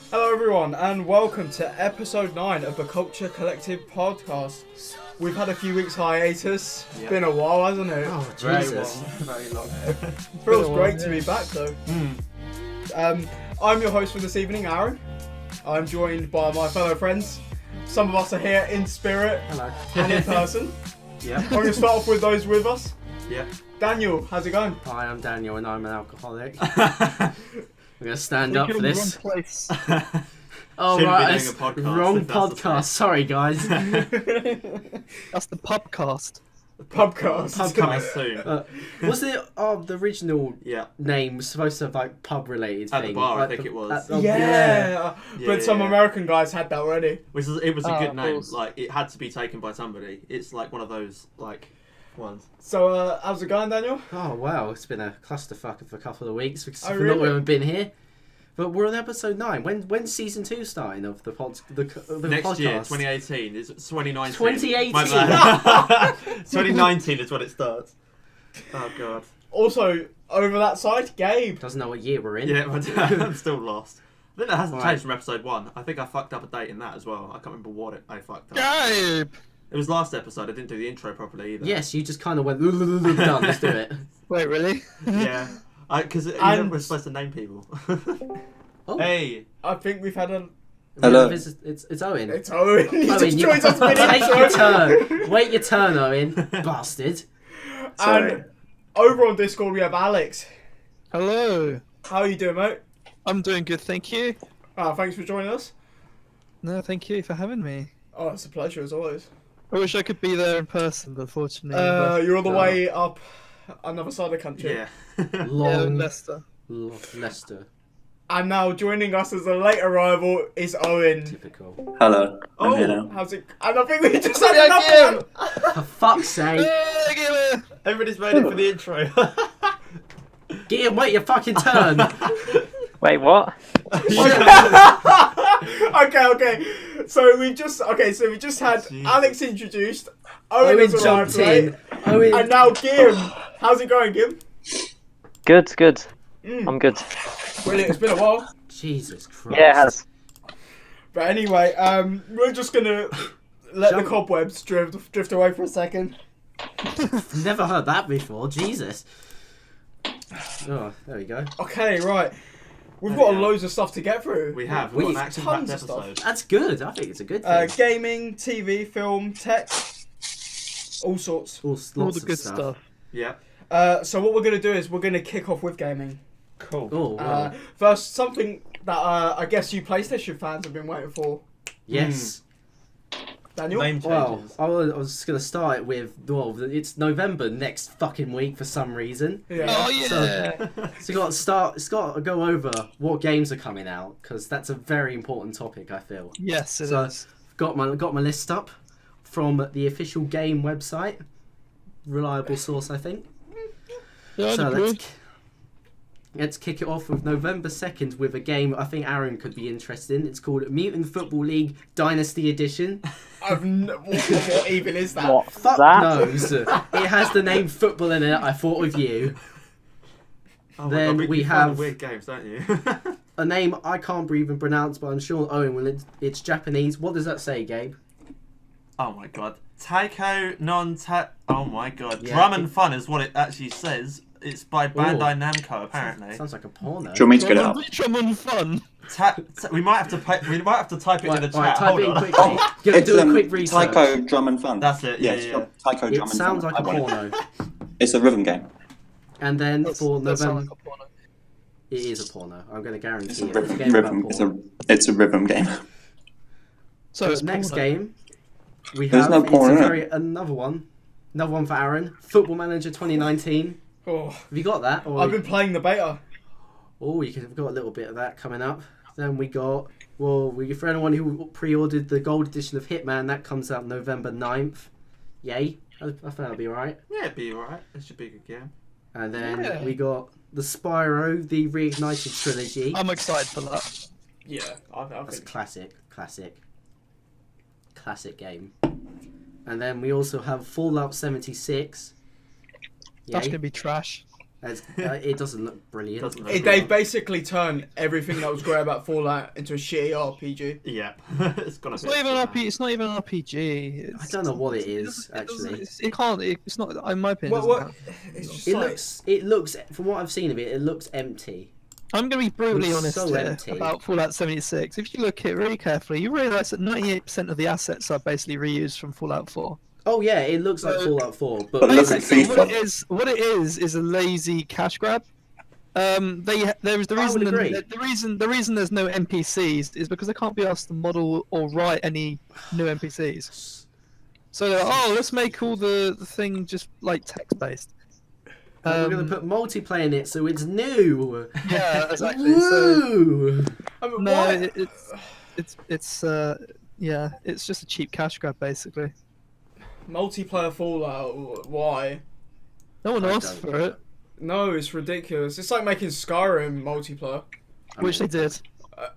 Hello everyone and welcome to episode 9 of the Culture Collective podcast. We've had a few weeks hiatus. It's been a while, hasn't it? Oh, Jesus. Very long. Feels great to be back though. I'm your host for this evening, Aaron. I'm joined by my fellow friends. Some of us are here in spirit Hello. and in person. Yeah. I'm going to start off with those with us. Yeah. Daniel, how's it going? Hi, I'm Daniel and I'm an alcoholic. We're going to stand up for this. Oh, Shouldn't right. be doing a podcast Wrong if that's the podcast. Sorry, guys. That's the pubcast. Pubcast. It's coming soon. Was it the original Yeah. name was supposed to have like pub related At thing? the bar, I Like think it was. Yeah. But Yeah, some yeah. American guys had that already. It was a good of name. course. Like, it had to be taken by somebody. It's like one of those, like, ones. So, how's it going, Daniel? Oh, wow. It's been a clusterfuck of a couple of weeks because Oh, we really? haven't been here. But we're on episode 9. When's season 2 starting of the Next podcast? year, 2018. It's 2019. 2018. My bad. 2019 is when it starts. Oh, God. Also, over that side, Gabe. Doesn't know what year we're in. Yeah, I'm still lost. I think that hasn't Right. changed from episode 1. I think I fucked up a date in that as well. I can't remember what I fucked up. Gabe! It was last episode. I didn't do the intro properly either. Yes, you just kind of went, done, let's do it. Wait, really? Yeah. Because And- we're supposed to name people. Oh. Hey. I think we've had a... Hello. It's Owen. It's Owen. He Owen, just you joins us take your mid-intro. turn. Wait your turn, Owen. Bastard. And over on Discord, we have Alex. Hello. How are you doing, mate? I'm doing good, thank you. Thanks for joining us. No, thank you for having me. Oh, it's a pleasure as always. I wish I could be there in person, but unfortunately. You're on the way up another side of the country. Yeah. yeah, Long Leicester. Leicester. And now joining us as a late arrival is Owen. Typical. Hello, I'm here Oh, now. how's it? And I think we just had another one. For fuck's sake. Hey, Gabe! Everybody's made it for the intro. Get him, wait your fucking turn. Wait, what? Okay. So we just had Jesus. Alex introduced. Owen Owen has arrived jumped late. in. Owen. And now Gim. How's it going, Gim? Good, good. Mm. I'm good. Brilliant. It's been a while. Jesus Christ. Yeah, it has. But anyway, we're just gonna let the Jump. cobwebs drift away for a second. Never heard that before. Jesus. Oh, there we go. Okay, right. We've There got we go. loads of stuff to get through. We have. We- We've got an action-packed tons of stuff. episode. That's good. I think it's a good thing. Gaming, TV, film, tech, all sorts. Lots All of the good stuff. Yeah. So what we're gonna do is we're gonna kick off with gaming. Cool. Oh, well, First, something that I guess you PlayStation fans have been waiting for. yes. Daniel? Name changes. Well, I was going to start with, it's November next fucking week for some reason. Yeah. Oh, yeah! So it's got to go over what games are coming out, because that's a very important topic, I feel. Yes, it is. So, got my list up from the official game website. Reliable source, I think. Yeah, So I'd agree. let's kick it off with November 2nd with a game I think Aaron could be interested in. It's called Mutant Football League Dynasty Edition. What even is that? What? Fuck That? knows. It has the name football in it. I thought of you. Oh my Then God, we you find have- weird games, don't you? A name I can't even pronounce, but I'm sure Owen will. It's Japanese. What does that say, Gabe? Oh my God. Taiko non ta. Oh my God. Yeah. Drum and Fun is what it actually says. It's by Bandai Namco, apparently. Sounds like a porno. Do you want me to get it up? Drum and fun. We might have to type it in the chat. Right, type Hold it in on. quickly. Go do a quick research. Taiko Drum and Fun. That's it. Yeah, Yes, yeah. Taiko Drum It and sounds Fun. like a I want it. porno. It's a rhythm game. And then for That sounds November, like a porno. it is a porno. I'm going to It's guarantee a it. It's a rhythm. game about It's a rhythm game. So it's next porno. game we There's have no porn in it. another one for Aaron. Football Manager 2019. Oh, Have you got that? Or I've been playing the beta. we've got a little bit of that coming up. Then we got for anyone who pre-ordered the gold edition of Hitman, that comes out November 9th. Yay! I think that'll be alright. Yeah, it'd be alright. It should be a good game. And then Yeah. we got the Spyro, the Reignited trilogy. I'm excited for that. Yeah, I That's a think. classic game. And then we also have Fallout 76. That's Yay. gonna be trash. It doesn't look brilliant. Doesn't look They've basically turned everything that was great about Fallout into a shitty RPG. Yeah, it's gonna. It's not even an RPG. It's not even an RPG. I don't know what it is actually. It can't. It's not. In my opinion, What? It's just It like, looks. It looks. From what I've seen of it, it looks empty. I'm going to be brutally It's honest so here empty. about Fallout 76. If you look at it really carefully, you realise that 98% of the assets are basically reused from Fallout 4. Oh yeah, it looks like Fallout 4, but But look at Basically, FIFA. what it is a lazy cash grab. There is the I would reason agree. the reason there's no NPCs is because they can't be asked to model or write any new NPCs. So they're like, oh, let's make all the thing just like text based. we're gonna put multiplayer in it, so it's new. Yeah, exactly. So Woo! I mean, no, why- it's just a cheap cash grab basically. multiplayer Fallout. Why? No one I asked don't. for it, No, it's ridiculous. It's like making Skyrim multiplayer. which they did.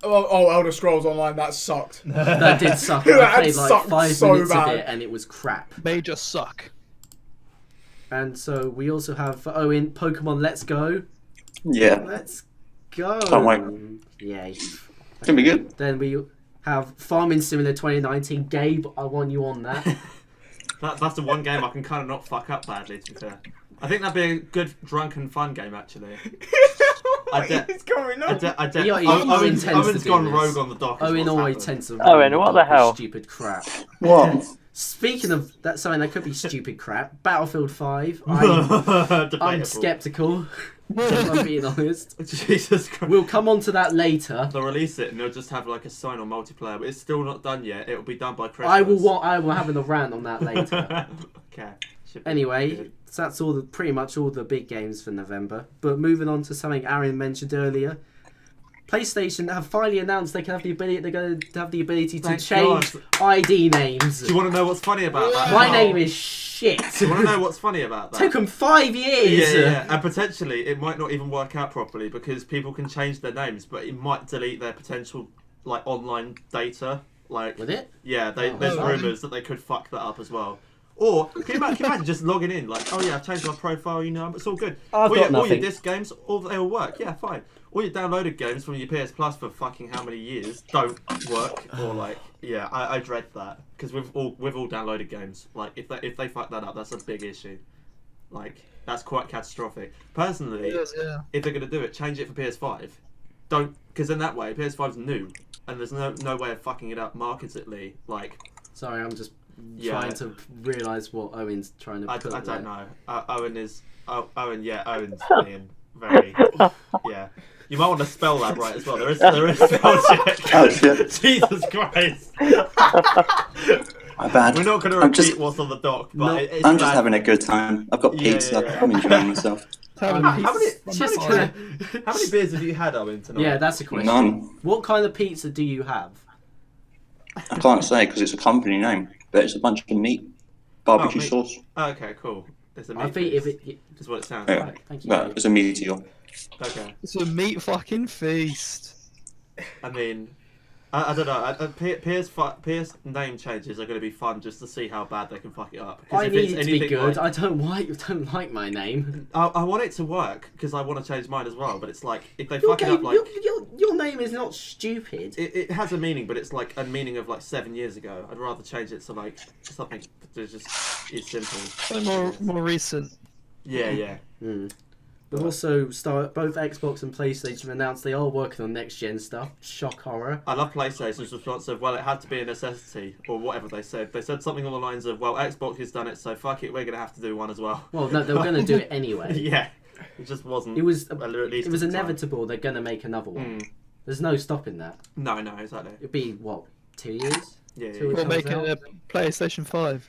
Elder Scrolls Online, that sucked. That did suck. I That played like sucked 5 so minutes bad. of it, and it was crap. Major suck. And so we also have for Owen Pokemon Let's Go. Yeah, Let's go. Can't wait. Yay. it's gonna be good. Then we have Farming Simulator 2019. Gabe, I want you on that. That's the one game I can kind of not fuck up badly. To be fair, I think that'd be a good drunken fun game actually. What de- is going on? Owen tends to Owen's do gone this. rogue on the dock. is Owen what's always happened. tends to. Owen, what the hell? Stupid crap. What? Speaking of that, something that could be stupid crap. Battlefield 5. I'm Debatable. skeptical. If I'm being honest. Jesus Christ. We'll come on to that later. They'll release it and they'll just have like a sign on multiplayer, but it's still not done yet. It'll be done by Christmas. I will have a rant on that later. Okay. Should be Anyway, good. so that's pretty much all the big games for November. But moving on to something Aaron mentioned earlier. PlayStation have finally announced they're going to have the ability to Thank change God. ID names. Do you want to know what's funny about that? My name is shit. Do you want to know what's funny about that? Took them 5 years. Yeah. And potentially it might not even work out properly because people can change their names, but it might delete their potential like online data. Like, With it? yeah, there's sorry. rumours that they could fuck that up as well. Or can you imagine just logging in like, oh yeah, I've changed my profile, you know, it's all good. I've all got your nothing. disc games, they'll work. Yeah, fine. All your downloaded games from your PS Plus for fucking how many years don't work. Or like, yeah, I dread that because we've all downloaded games. Like if they fuck that up, that's a big issue. Like that's quite catastrophic. Personally, Yeah. if they're gonna do it, change it for PS5. Don't, because in that way PS5's new and there's no way of fucking it up marketingly. Like Sorry, I'm just Yeah. trying to realise what Owen's trying to I put. don't know. Owen's being very yeah. You might want to spell that right as well. There is spell check. Oh shit! Jesus Christ. My bad. We're not going to I'm repeat just- what's on the dock, but No, it's I'm just bad. having a good time. I've got Yeah, pizza. yeah. I'm enjoying myself. How many Just how gonna- many beers have you had, Owen, tonight? Yeah, that's a question. None. What kind of pizza do you have? I can't say because it's a company name, but it's a bunch of meat, barbecue meat. sauce. Okay, cool. It's a meat I think if it. is what it sounds Yeah, like. Thank you. but it's a meteor. Okay. It's a meat fucking feast. I mean, I don't know. PS name changes are going to be fun just to see how bad they can fuck it up. 'Cause I if need it's it to be anything good. like- I don't like my name. I want it to work because I want to change mine as well. But it's like if they Your, fuck it up, game, like your name is not stupid. it has a meaning, but it's like a meaning of like 7 years ago. I'd rather change it to like something that just is simple. So more recent. Yeah. But also, both Xbox and PlayStation have announced they are working on next gen stuff. Shock horror. I love PlayStation's response of, well, it had to be a necessity, or whatever they said. They said something along the lines of, well, Xbox has done it, so fuck it, we're going to have to do one as well. Well, no, they were going to do it anyway. Yeah. It just wasn't. It was. at least It was at the time. inevitable. They're going to make another one. Mm. There's no stopping that. No, exactly. It'd be what, 2 years? Yeah. Two We're comes making out. a PlayStation 5.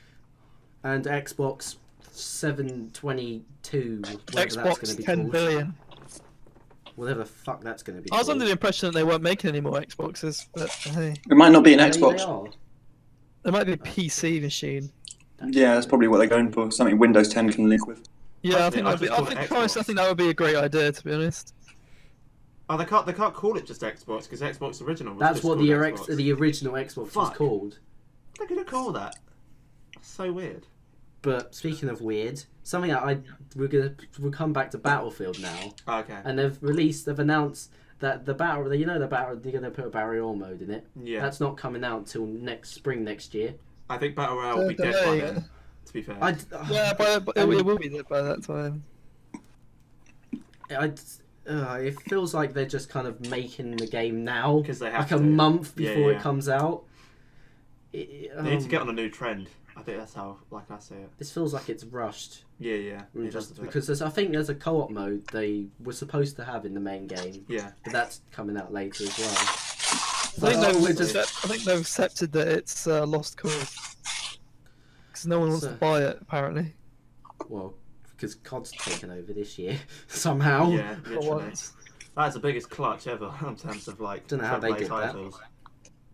And Xbox 722. Whatever that's going to Xbox be 10 called. billion. Whatever the fuck that's going to be. I was called. under the impression that they weren't making any more Xboxes, but hey, It might not be an Maybe Xbox. they are. there might be a PC machine. Yeah, that's probably what they're going for. Something Windows 10 can live with. Yeah, I Personally, think I that'd be. just I call think, it Christ, I Xbox. think that would be a great idea, to be honest. Oh, they can't call it just Xbox, because Xbox original was That's just what called the Xbox. the original Xbox was Fuck. called. They're going to call that. That's so weird. But speaking of weird, something that we'll come back to Battlefield now, Okay. and they've announced that the battle, they're going to put a battle royale mode in it. Yeah. That's not coming out until spring next year. I think Battle Royale will be dead by then, to be fair. Yeah, but it will be there by that time. It feels like they're just kind of making the game now, Because they have like to. a month before Yeah. it comes out. They need to get on a new trend. I think that's how, like I say it. This feels like it's rushed. Yeah. It does a bit. Because I think there's a co-op mode they were supposed to have in the main game, Yeah. but that's coming out later as well. I think they've accepted that it's lost cause. Because no one wants to buy it, apparently. Well, because COD's taken over this year somehow. Yeah, For literally. once. That's the biggest clutch ever in terms of like Don't know how they AAA did that. titles.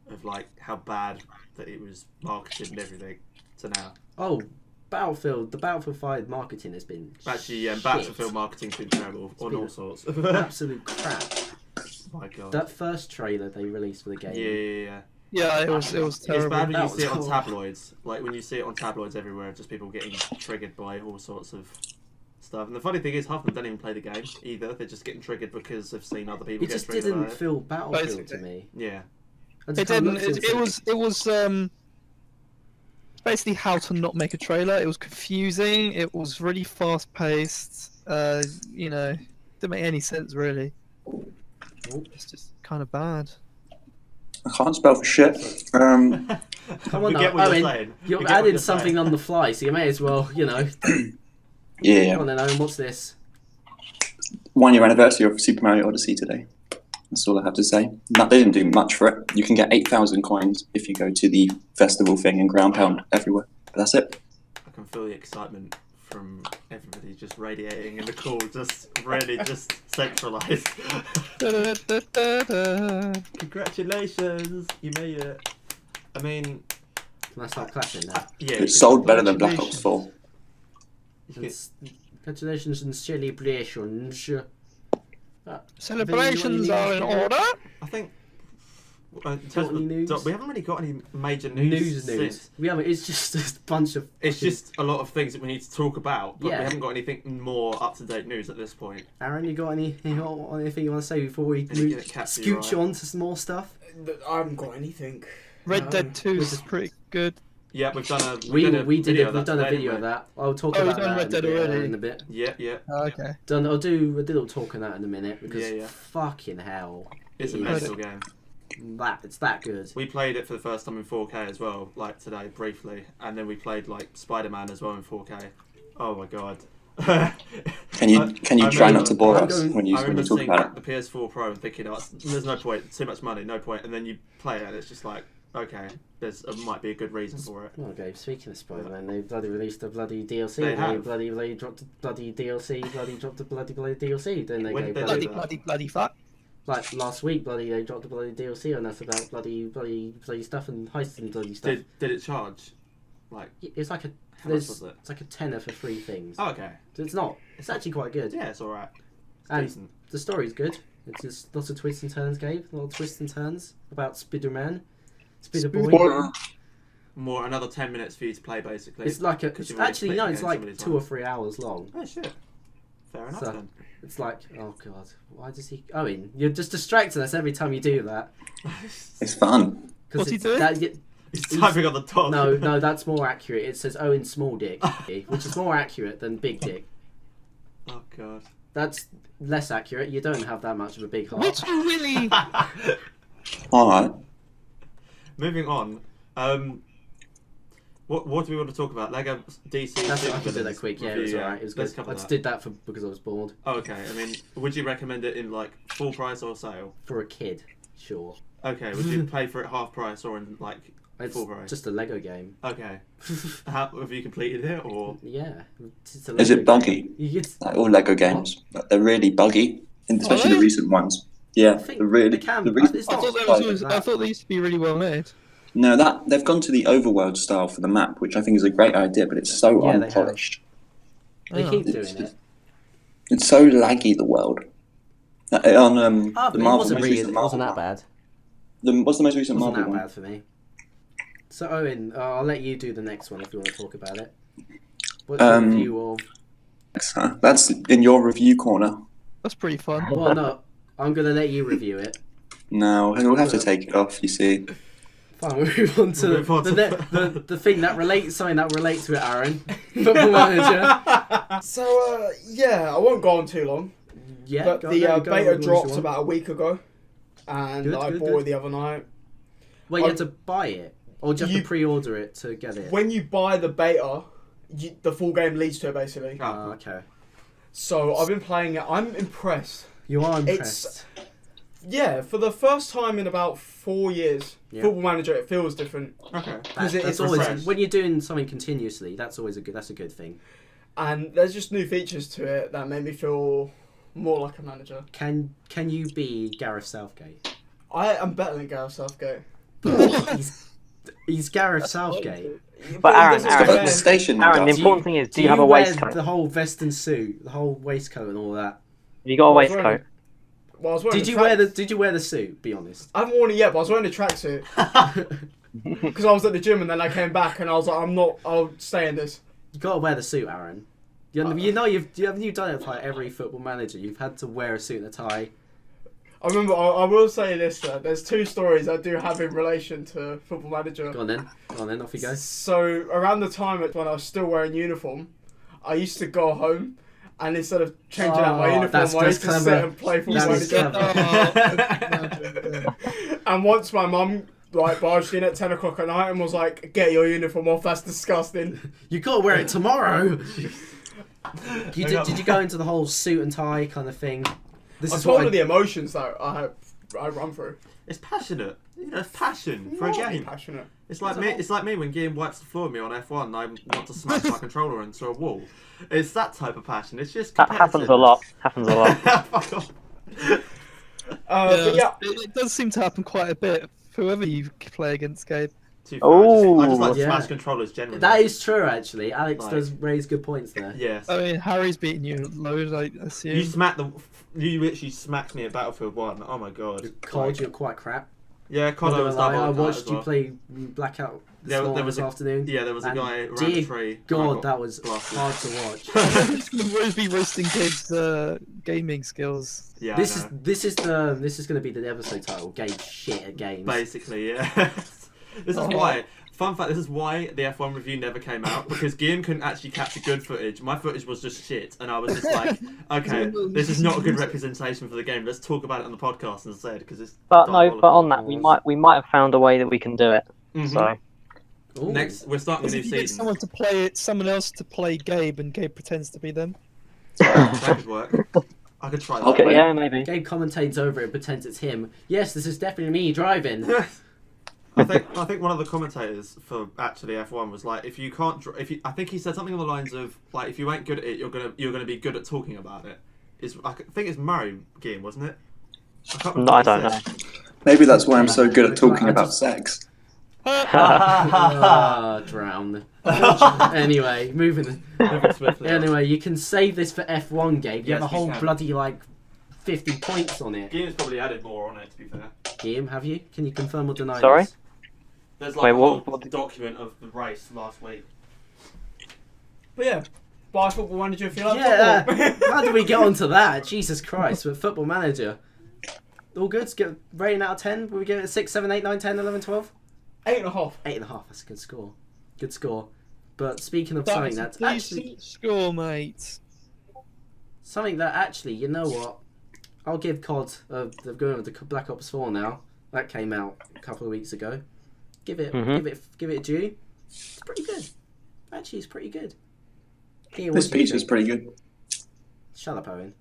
Of like how bad that it was marketed and everything to now. Oh, the Battlefield 5 marketing has been Actually, shit. Battlefield marketing's been terrible on been all sorts. absolute crap. My God. That first trailer they released for the game. Yeah. Yeah, it was It's terrible. bad when That you see it was on horrible. tabloids. Like when you see it on tabloids everywhere, just people getting triggered by all sorts of stuff. And the funny thing is, half of them don't even play the game either. They're just getting triggered because they've seen other people It get just triggered didn't by it. feel Battlefield to Basically. me. Yeah. I just It kinda didn't. looked at It was basically how to not make a trailer. It was confusing. It was really fast paced. Didn't make any sense really. It's just kind of bad. I can't spell for shit. Come on We now, get what you're Owen, saying. We you're get what adding you're something saying. on the fly, so you may as well, Yeah. Come on then, Owen, what's this? 1 year anniversary of Super Mario Odyssey today. That's all I have to say. No, they didn't do much for it. You can get 8,000 coins if you go to the festival thing and ground pound everywhere. But that's it. I can feel the excitement from everybody just radiating in the call, just really just centralised. Congratulations, you made it. I mean, Can I start clapping now? yeah. It sold better than Black Ops 4. Congratulations and celebrations. Celebrations are in order. I think. In terms Got of any the news? we haven't really got any major news. News. We haven't. It's just a bunch of. It's just a lot of things that we need to talk about, but Yeah. we haven't got anything more up to date news at this point. Aaron, you got anything you want to say before we Any cats you scooch right? on to some more stuff? I haven't got anything. Red No. Dead 2 is pretty good. Yeah, we've done a. We've done a video video of of today, that. I'll talk Oh, we've about done that Red Dead in a bit, already? in a bit. Yeah. Okay. I'll do a little talk on that in a minute because Yeah. fucking hell, It's a it is mental game. it's that good. We played it for the first time in 4K as well, like today briefly, and then we played like Spider-Man as well in 4K. Oh my God. Can you I try remember- not to bore I'm us going- when you I remember talk seeing about it? the PS4 Pro and thinking, oh, there's no point, too much money, no point, and then you play it and it's just like, okay, there's might be a good reason for it. Okay, speaking of Spider-Man, they bloody released a bloody DLC. They have. Bloody dropped a bloody DLC. Bloody dropped a bloody DLC. Then they When go did they bloody, do that? Bloody fuck. like last week. Bloody they dropped a bloody DLC on us about bloody stuff and heists and bloody stuff. Did it charge? Like, It's like a how much was it? it's like a tenner for 3 things. Oh, okay. So it's not. It's actually quite good. Yeah, it's alright. It's And decent. the story's good. It's just lots of twists and turns, Gabe. A lot of twists and turns about Spider-Man, Spider-Boy. Another 10 minutes for you to play, basically. It's like a. Because you've already Actually, split no. the it's game like so many 2 or times. 3 hours long. Oh, shit. Fair enough So- then. It's like, oh god, why does he? Owen, you're just distracting us every time you do that. It's fun. What's he it's- doing? He's typing on the top. No, that's more accurate. It says Owen Small Dick, which is more accurate than Big Dick. Oh, God. That's less accurate. You don't have that much of a big heart. What you really? Alright. Moving on. What do we want to talk about? Lego DC. That's what I could do Supervillains that quick. Yeah, it review, was alright. It was Let's good. cover I just that. did that because I was bored. Oh, okay. I mean, would you recommend it in like full price or sale? For a kid, sure. Okay. Would you pay for it half price or in like It's full price? just a Lego game. Okay. Have you completed it or? Yeah. It's a Is Lego it buggy? game. You get, Like all Lego games. But they're really buggy. Especially the they? recent ones. Yeah, I think the really. they can. The recent It's I not- thought, ones- I thought they used to be really well made. No, they've gone to the overworld style for the map, which I think is a great idea, but it's so Yeah, they have. unpolished. They Oh. keep doing it. It's so laggy, the world. On the But it Marvel, wasn't most really. recent It Marvel wasn't that one. bad. What's the most It recent wasn't Marvel that one? bad for me. So Owen, I'll let you do the next one if you want to talk about it. What's your review of? That's in your review corner. That's pretty fun. Well, no, I'm gonna let you review it. No, we'll have to take it off. You see. Fine, we'll move on to We'll move on the thing that relates, something that relates to it, Aaron. Football Manager. So, yeah, I won't go on too long. Yeah, But go the on, go beta on, dropped what you want. about a week ago. And Good, I good, bought good. it the other night. Wait, you had to buy it? Or do you have You- to pre-order it to get it? When you buy the beta, the full game leads to it, basically. Oh, Okay. So, I've been playing it. I'm impressed. You are impressed. Yeah, for the first time in about 4 years, Yeah. Football Manager, it feels different. okay. Because That's it's always refreshed. when you're doing something continuously. That's always a good thing. And there's just new features to it that made me feel more like a manager. Can you be Gareth Southgate? I am better than Gareth Southgate. He's Gareth Southgate. But he Aaron, doesn't Aaron, go But the there. station. Aaron, the does. important thing is, do you have a wear waistcoat? the whole vest and suit, the whole waistcoat and all that? Have you got a I was wearing waistcoat? Well, I was wearing Did a you track- wear the suit? Be honest. I haven't worn it yet, but I was wearing a tracksuit. Because I was at the gym and then I came back and I was like, I'll stay in this. You gotta wear the suit, Aaron. You know you've done it for like every Football Manager. You've had to wear a suit and a tie. I remember, I will say this, there's two stories I do have in relation to Football Manager. Go on then, off you go. So, around the time when I was still wearing uniform, I used to go home and instead of changing out my Oh, uniform, that's I used to clever. sit and play Football That's Manager. And once my mum barged in at 10 o'clock at night and was like, get your uniform off, that's disgusting. You gotta wear it tomorrow. Did you go into the whole suit and tie kind of thing? This I is told what her the emotions that I run through. It's passionate. You know, it's passion for a Not game. passionate. It's like me. It's like me when Guillaume wipes the floor with me on F1. And I want to smash my controller into a wall. It's that type of passion. It's just That happens a lot. Happens a lot. Fuck off. But yeah, It does seem to happen quite a bit. Whoever you play against, Gabe. Too far. I just like to Yeah. smash controllers generally. That is true, actually. Alex Like- does raise good points there. Yes. I mean, Harry's beating you loads, I assume. You literally smacked me at Battlefield 1. Oh my god. COD, you're quite crap. Yeah, Not COD gonna was lie, double. I on that watched as you well. play Blackout There was this a- afternoon. Yeah, there was a And guy around dear a tree. God, that was blasted. hard to watch. He's gonna always be roasting Gabe's gaming skills. Yeah, This I is know. this is going to be the episode title. Gabe shit at games. Basically, yeah. This is why. Fun fact: this is why the F1 review never came out, because Guillaume couldn't actually capture good footage. My footage was just shit, and I was just like, okay, this is not a good representation for the game. Let's talk about it on the podcast instead, because it's. But no, diabolical. but on that, we might have found a way that we can do it. Mhm. So Ooh. Next, we're starting a If new you get season. someone else to play Gabe, and Gabe pretends to be them. That could work. I could try that. okay, yeah, maybe. Gabe commentates over it and pretends it's him. Yes, this is definitely me driving. I think one of the commentators for actually F1 was like, if you can't, I think he said something along the lines of like, if you ain't good at it, you're gonna be good at talking about it. I think it's Murray game, wasn't it? Can't remember No, I what he don't know. said. Maybe that's why I'm so good at talking about sex. Drown. Anyway, moving Swiftly. Anyway, you can save this for F1 game. You Yes, have a we whole can. bloody 50 points on it. Guillaume's probably added more on it, to be fair. Guillaume, have you? Can you confirm or deny Sorry? this? There's like Wait, a whole what- document of the race last week. but yeah, buy Football Manager if you like Yeah, football. how did we get onto that? Jesus Christ, with Football Manager. All good? Get rating out of 10? Will we give it a 6, 7, 8, 9, 10, 11, 12? 8.5. 8.5, that's a good score. Good score. But speaking of That's something a that's actually... decent score, mate. Something that actually, you know what? I'll give COD, they're going with the Black Ops 4 now. That came out a couple of weeks ago. Give it a due. It's pretty good. Actually, it's pretty good. Ian, This what do you piece is think? pretty good. Shut up, Owen.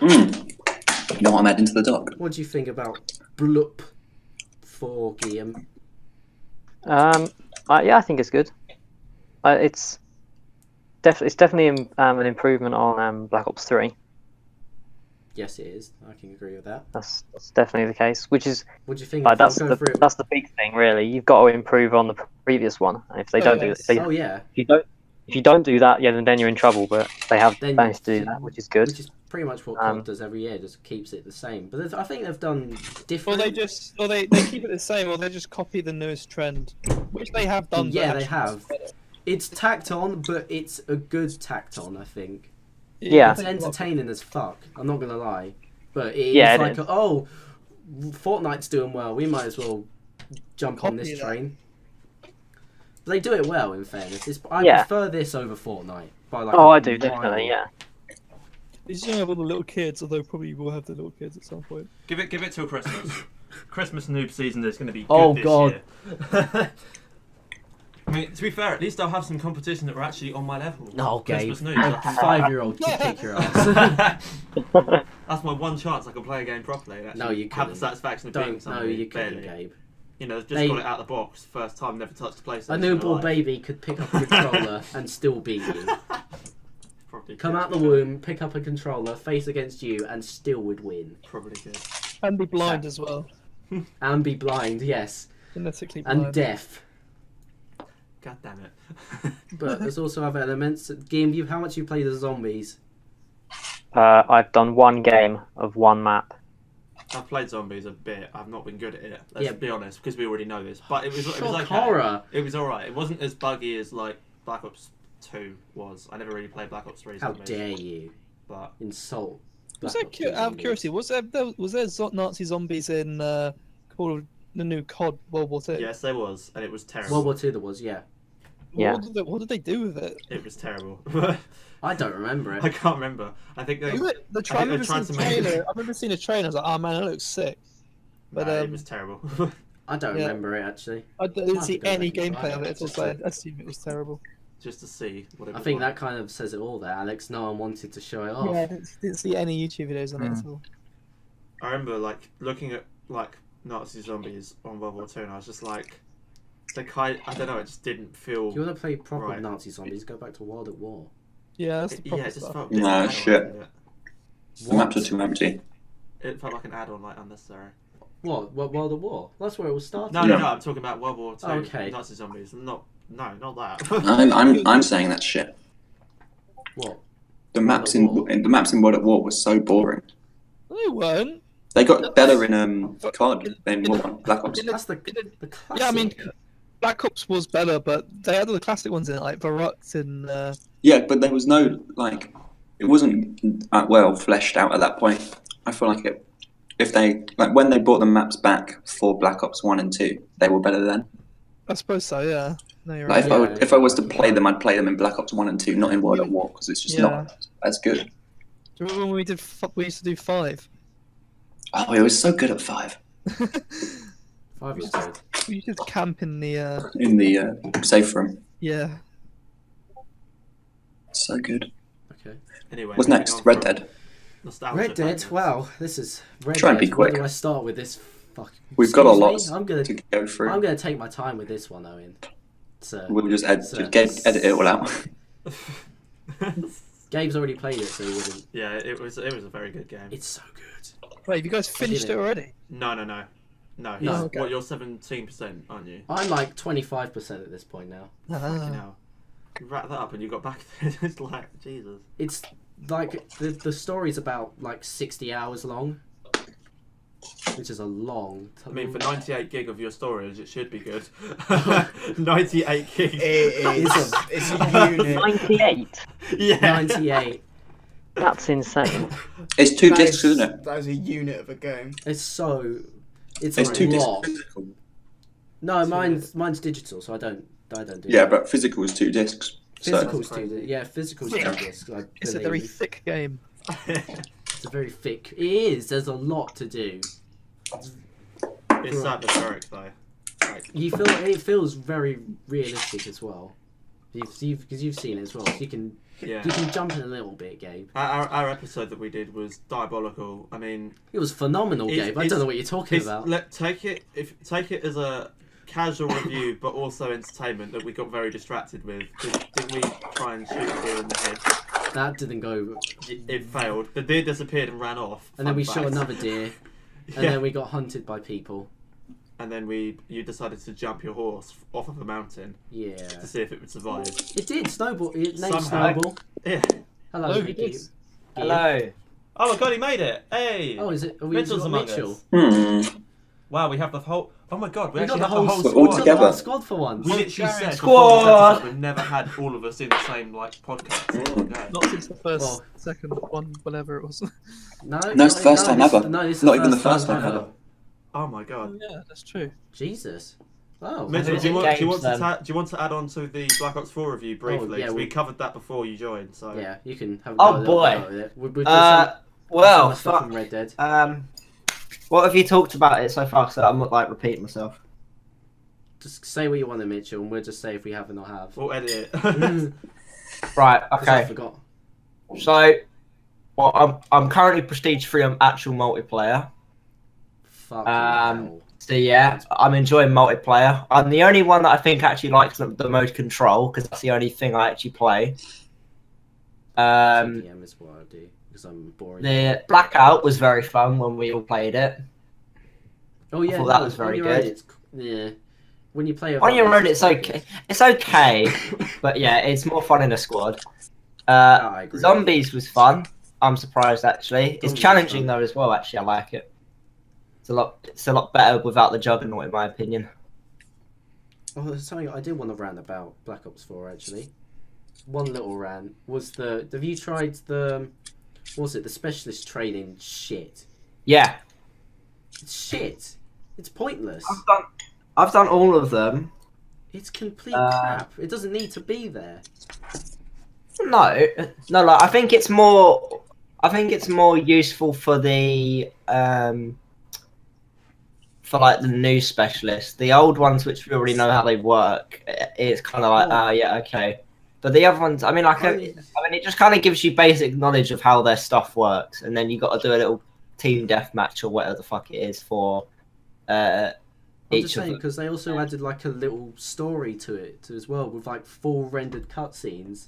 You know what I'm adding to the doc? What do you think about Bloop for Guillaume? Yeah, I think it's good. It's definitely an improvement on Black Ops 3. Yes, it is. I can agree with that. That's definitely the case. Which is What do you think? like I'll that's go through it. the big thing, really. You've got to improve on the previous one. And if they don't do yes. it, Oh yeah, if you don't do that, yeah, then you're in trouble. But they have Then- managed to do that, which is good. which is pretty much what Um, COD does every year. Just keeps it the same. But I think they've done Or different. they keep it the same, or they just copy the newest trend, which they have done. but Yeah, they actually have. it's better. It's tacked on, but it's a good tacked on, I think. Yeah. It's entertaining as fuck, I'm not gonna lie. But it Yeah, is it like, is. oh, Fortnite's doing well, we might as well jump on this Copy that. train. But they do it well, in fairness. I Yeah. prefer this over Fortnite. By like Oh, a I do mile. definitely. Yeah. They just don't have all the little kids, although probably will have the little kids at some point. Give it till Christmas. Christmas noob season is going to be good Oh, this God. year. I mean, to be fair, at least I'll have some competition that were actually on my level. No, Gabe. Christmas noobs. A 5-year-old could kick your ass. That's my one chance I can play a game properly. And No, actually you have the couldn't. satisfaction of beating Don't. No, somebody. you couldn't, barely. Gabe. You know, just They- got it out of the box. First time, never touched the PlayStation. A in newborn my life. baby could pick up a controller and still beat you. Probably Come could. out the womb, pick up a controller, face against you, and still would win. Probably good. And be blind as well. And be blind, yes. Genetically blind. And deaf. God damn it. But there's also other elements. Game, how much you play the zombies? I've done one game of one map. I've played zombies a bit. I've not been good at it. Let's Yeah. be honest, because we already know this. But it was Shock okay. horror. It was alright. It wasn't as buggy as like Black Ops 2 was. I never really played Black Ops 3 How zombies. dare you But insult? Was Black there, Ops 2 out of zombies. curiosity, was there Nazi zombies in called the new COD World War II? yes, there was, and it was terrible. World War II there was, yeah. Yeah. What did they do with it? It was terrible. I don't remember I it. can't remember. I think they. I remember I think they tried to make it- I remember seeing a trailer. I was like, oh man, it looks sick. But, Nah, it um, was terrible. I don't Yeah. remember it, actually. I didn't Might see have to go any back and try gameplay of it, it, so I assume it was terrible. Just to see what it I was think like. that kind of says it all there, Alex. No one wanted to show it off. Yeah, I didn't see any YouTube videos on it at all. I remember like looking at like Nazi zombies on World War II, and I was just like, they kind. I don't know. It just didn't feel. If you want to play proper Right. Nazi zombies, go back to World at War. Yeah, that's the Yeah, proper it just stuff. felt. Nah, add-on, shit. didn't it? The maps are too empty. It felt like an add-on, like unnecessary. What World at War? That's where it was started. No, Yeah. no, I'm talking about World War II. Okay. Nazi zombies. Not that. I'm saying that shit. What? The maps in World at War was so boring. They weren't. They got better in COD than Black Ops. That's the classic. Yeah, I mean, Black Ops was better, but they had all the classic ones in it, like Varrock's and. Yeah, but there was no like, it wasn't that well fleshed out at that point. I feel like if they like when they brought the maps back for Black Ops 1 and 2, they were better then. I suppose so. Yeah. No, you're Like right. if I was to play them, I'd play them in Black Ops 1 and 2, not in World at War, because it's just not as good. Do you remember when we used to do 5? Oh, it was so good at 5 5 is good. We used to camp in the. in the safe room. Yeah. So good. Okay. Anyway. What's moving next? on Red from Dead. nostalgia Red Dead. fans. Wow, this is Red Try and Dead. be quick. Where do I start with this? We've got a lot Excuse me? I'm gonna to go through. I'm gonna take my time with this one, Owen. So We'll just edit it all out. Gabe's already played it, so he wouldn't. Yeah, it was a very good game. It's so good. Wait, have you guys finished did it it. already? No. No. He's, Okay. What, you're 17%, aren't you? I'm like 25% at this point now. Fucking hell. You wrap that up and you got back there. It's like, Jesus. It's like the story's about like 60 hours long, which is a long. I mean, for 98 gig of your storage, it should be good. 98 gig. It's a unit. 98. Yeah. 98. That's insane. It's two That discs, is- isn't it? That is a unit of a game. It's so. It's It's a two discs. lot. No, mine's digital, so I don't do Yeah, that. but physical is 2 discs. So Physical's two. Yeah, physical's 2 discs. I It's a very believe. thick game. It's a very thick. It is. There's a lot to do. It's atmospheric, though. Like, It feels very realistic as well. Because you've seen it as well. So you can yeah. jump in a little bit, Gabe. Our episode that we did was diabolical. I mean, It was phenomenal, It's- Gabe. I it's- don't know what you're talking about. take it as a casual review, but also entertainment that we got very distracted with. 'Cause didn't we try and shoot a deer in the head? That didn't go. It failed. The deer disappeared and ran off. And then we Fun shot fact. another deer, and Yeah. then we got hunted by people. And then you decided to jump your horse off of a mountain Yeah. to see if it would survive. It did. Snowball. It named Somehow. Snowball. Yeah. Hello, Hello, Vicky. yes. Hello. Oh my god, he made it! Hey. Oh, is it? Are we Mitchell's got among Mitchell? us. Wow, we have the whole. Oh my god, we We got actually the have the whole whole We're all squad. together. Squad for once. We literally said Squad. before this episode, we've never had all of us in the same podcast. Oh my god. Not since the first, Well- second one, whatever it was. No, No, it's the first time this- ever. No, it's Not even the first time ever. Oh my god. Yeah, that's true. Jesus. Oh. Mitchell, Who's do you in want games, to want to add on to the Black Ops 4 review briefly? yeah, 'Cause we- we covered that before you joined. So Yeah, you can have. Oh, a boy. go with it. We've done Well, some stuff fuck. from Red Dead. What have you talked about it so far? So I'm not like repeating myself. Just say what you want to, Mitchell, and we'll just say if we have or not have. we'll edit it. Right. 'Cause I Okay. forgot. So, well, I'm currently Prestige 3 on actual multiplayer. Fucking Um, hell. So yeah, I'm enjoying multiplayer. I'm the only one that I think actually likes the most control because that's the only thing I actually play. TPM is what I do because I'm boring. The Blackout was very fun when we all played it. Oh yeah, thought that no, was very on your own, good. yeah. When you play with On your others, own, it's okay. It's okay, but yeah, it's more fun in a squad. I agree. Zombies was fun. I'm surprised actually. It's Zombies challenging was though as well. Actually, I like it. It's a lot better without the juggernaut, in my opinion. Oh, there's something I did want to rant about Black Ops 4 actually. One little rant was have you tried the what was it, the specialist training shit? Yeah, It's shit. It's pointless. I've done all of them. It's complete crap. It doesn't need to be there. No, like I think it's more. I think it's more useful for the for like the new specialists. The old ones, which we already know how they work, it's kind of like, yeah, okay. But the other ones, I mean, like, it just kind of gives you basic knowledge of how their stuff works, and then you got to do a little team deathmatch or whatever the fuck it is for I'm each just of saying them. because they also added like a little story to it as well with like full rendered cutscenes.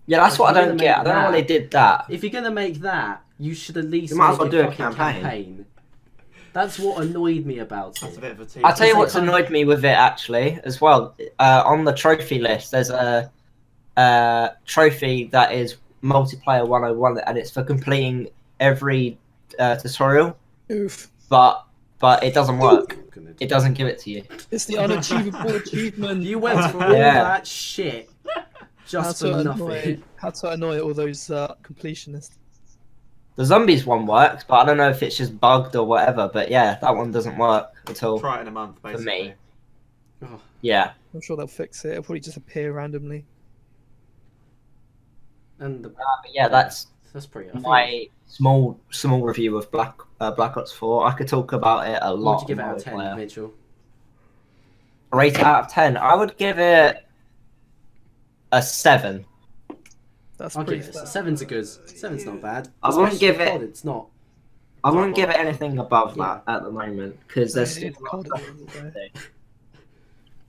Yeah, that's If what I you're don't gonna get. make I don't know why they that- did that. If you're gonna make that, you should at least You might as make well do a fucking campaign. That's what annoyed me about That's a it. bit of a tease. I'll tell you They what's can't- annoyed me with it actually as well. On the trophy list, there's a trophy that is multiplayer 101, and it's for completing every tutorial, Oof. but it doesn't work. It doesn't give it to you. It's the unachievable achievement. You went for all Yeah. that shit just for nothing. How to annoy all those completionists. The zombies one works, but I don't know if it's just bugged or whatever. But yeah, that one doesn't work at all. Try it in a month, basically. me. Oh, Yeah. I'm sure they'll fix it. It'll probably just appear randomly. and But yeah, that's that's pretty. I think- my small review of Black Ops 4. I could talk about it a lot. What would you give it on out of 10, multiplayer. Mitchell? Rate it out of 10. I would give it a 7. That's I'll pretty give it fair. 7's a good. 7's not bad. I wouldn't Especially give it- COD, It's not. I wouldn't give it anything above Yeah. that at the moment because there's It still is a lot of COD stuff at the end of the day.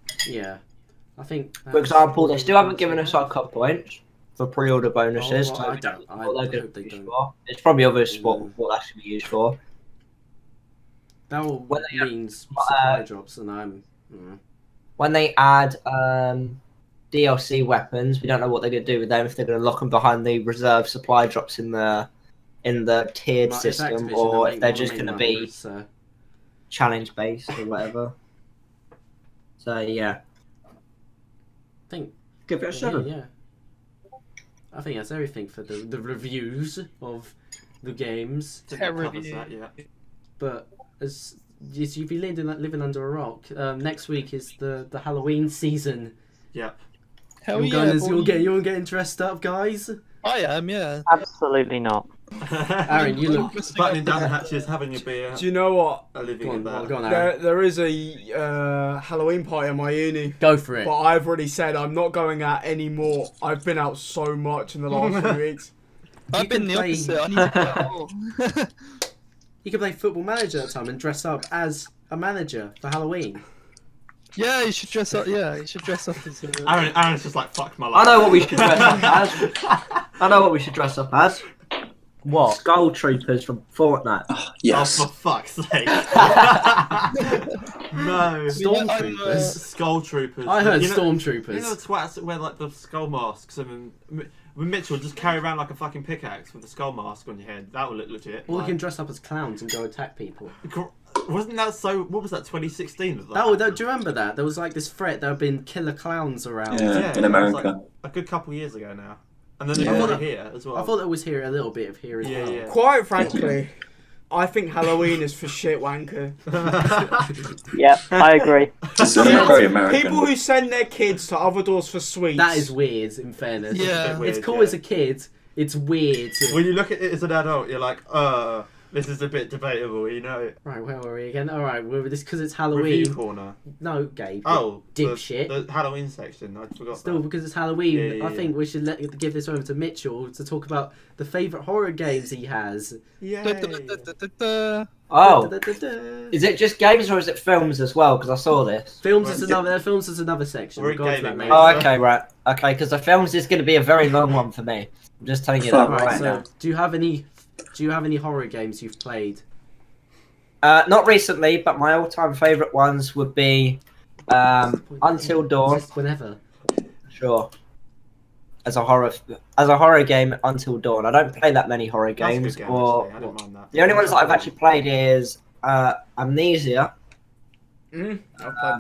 to do. Yeah, I think. For example, they still haven't given us our cut points for pre-order bonuses. Oh, so I we don't- know I what they're hope gonna they be used don't. for. It's probably obvious Mm. what that should be used for. That will When they- means supply drops, and I'm. When they add DLC weapons, we don't know what they're going to do with them. If they're going to lock them behind the reserve supply drops in the tiered Like, if system, Activision or make if they're one, just make going to one, be so- challenge based or whatever. So yeah, I think. give it a 7. Yeah. I think that's everything for the reviews of the games. I think that covers Review. that, yeah. But as you've been living under a rock, next week is the Halloween season. Yeah. Hell you're yeah, going, boy. you're getting dressed up, guys. I am, yeah. Absolutely not. Aaron, you look. Buttoning down the hatches, having your beer, Do you know what? living Go on, in that. go on, Aaron. There is a Halloween party at my uni, Go for it. but I've already said I'm not going out anymore. I've been out so much in the last few weeks. I've been the can play- opposite. I need to get out more. You could play Football Manager at the time and dress up as a manager for Halloween. Yeah, you should dress up. Yeah, you should dress up as a. Aaron's just like, fuck my I life. know what we should dress up as. I know what we should dress up as. What? Skull Troopers from Fortnite. Yes. Oh, for fuck's sake. No. Stormtroopers. Skull Troopers. I heard You know the Stormtroopers. twats that wear like the skull masks and then Mitchell just carry around like a fucking pickaxe with a skull mask on your head. That would look legit. Or we Like, can dress up as clowns and go attack people. Wasn't that so? What was that? 2016. Do you remember that? There was like this threat. There have been killer clowns around. Yeah, in that was, America. like, a good couple years ago now. And then Yeah. they got it here as well. I thought it was here a little bit of here as well. Yeah. Quite frankly, I think Halloween is for shit wanker. Yeah, I agree. It's very American. People who send their kids to other doors for sweets. That is weird. In fairness, Yeah. Weird, it's cool yeah. as a kid. It's weird. When you look at it as an adult, you're like, this is a bit debatable, you know. Right, where were we again? All right, we're this because it's Review Halloween. corner. No, Gabe. Oh, dipshit. The Halloween section. I forgot. Still, because it's Halloween, Yeah, I think we should give this over to Mitchell to talk about the favourite horror games he has. Yay. Oh, Da-da-da-da. is it just games or is it films as well? Because I saw this. Films is another section. We're We'll go on to gaming, that mate. later. Oh, okay, right. Okay, because the films is going to be a very long one for me. I'm just telling you that Fuck. right Right, so now. do you have any horror games you've played? Not recently, but my all-time favourite ones would be Until Dawn. Just whenever. Sure. As a horror game, Until Dawn. I don't play that many horror That's a good games. game, Or actually. I don't mind that. the only ones that I've actually played is Amnesia, I've played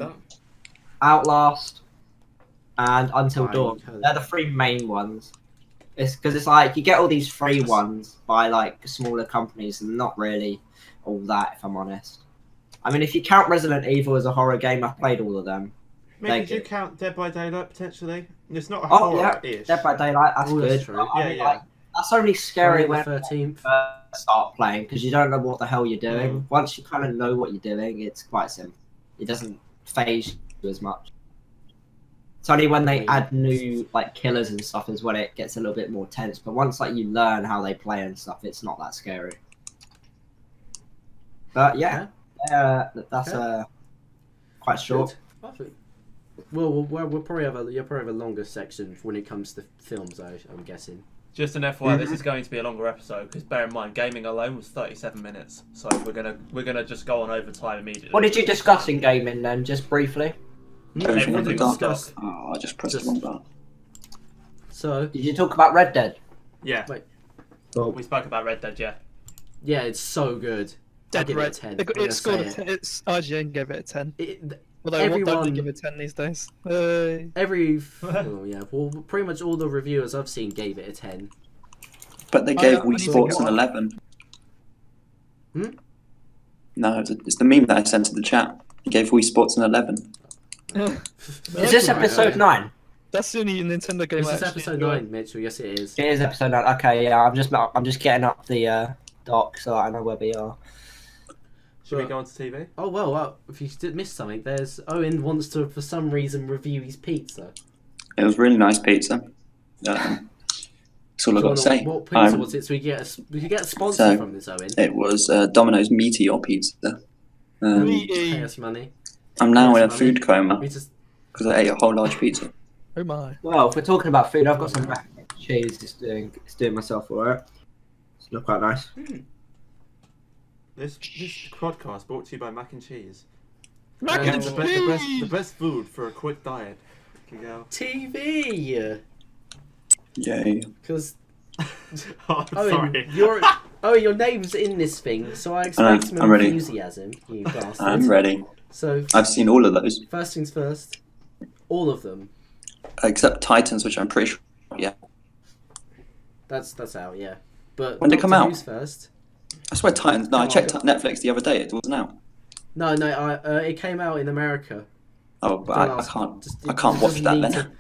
that. Outlast, and Until Oh, Dawn. you've heard They're the three main ones. It's because it's like you get all these free ones by like smaller companies, and not really all that, if I'm honest. I mean, if you count Resident Evil as a horror game, I've played all of them. Maybe Thank did you you. count Dead by Daylight potentially? It's not a Oh yeah, horror-ish. Dead by Daylight, that's Oh, that's good. true. But I mean, Yeah. like, that's only scary Friday when the 13th. you first start playing because you don't know what the hell you're doing. Once you kind of know what you're doing, it's quite simple. It doesn't phase you as much. It's only when they add new like killers and stuff is when it gets a little bit more tense. But once like you learn how they play and stuff, it's not that scary. But yeah, that's quite short. Good. I think- Well, we'll probably have a longer section when it comes to films, though, I'm guessing. Just an FYI, this is going to be a longer episode because bear in mind, gaming alone was 37 minutes, so we're gonna just go on over time immediately. What did you discuss in gaming then, just briefly? Everything Everything in the was dark. stuff. Oh, I just pressed Just- the wrong button. So, Did you talk about Red Dead? Yeah. Wait. We spoke about Red Dead, yeah. yeah, it's so good. I'll Dead give it a Red. 10. It scored a 10. It's IGN gave it a 10. Although what don't Everyone- they give it 10 these days? Oh yeah, well, pretty much all the reviewers I've seen gave it a 10. But they Oh, gave yeah, I Wii need to Sports go an on. 11. Hmm? No, it's the meme that I sent to the chat. He gave Wii Sports an 11. Is this episode 9? That's the only Nintendo game This I is actually episode enjoy. 9, Mitchell. Yes, it is. It is episode 9. Okay, yeah, I'm just getting up the doc so I know where we are. Should we go on to TV? Oh well, if you did miss something, there's Owen wants to for some reason review his pizza. It was really nice pizza. That's all I got to say. What pizza Um, was it? So we could get a sponsor so- from this, Owen. It was Domino's Meteor Pizza. Pay us money. I'm now in a Yes, food coma We just because I ate a whole large pizza. Oh my. Well, if we're talking about food, I've got some mac and cheese. It's doing myself alright. It's not quite nice. This podcast brought to you by Mac and Cheese. Mac Yeah, and the cheese! best food for a quick diet. Can go. TV. Yay. Because Oh, Owen, sorry. your name's in this thing, so I expect some I'm ready. enthusiasm, you bastard. I'm ready. So I've seen all of those first things first, all of them. except Titans, which I'm pretty sure. Yeah, That's out, yeah. But When did it come Doctor out? Who's first? I swear Titans. No, I Oh, checked God. Netflix the other day. It wasn't out. No, it came out in America. Oh, but Don't I ask- can't. just- I it can't watch doesn't that need then. to-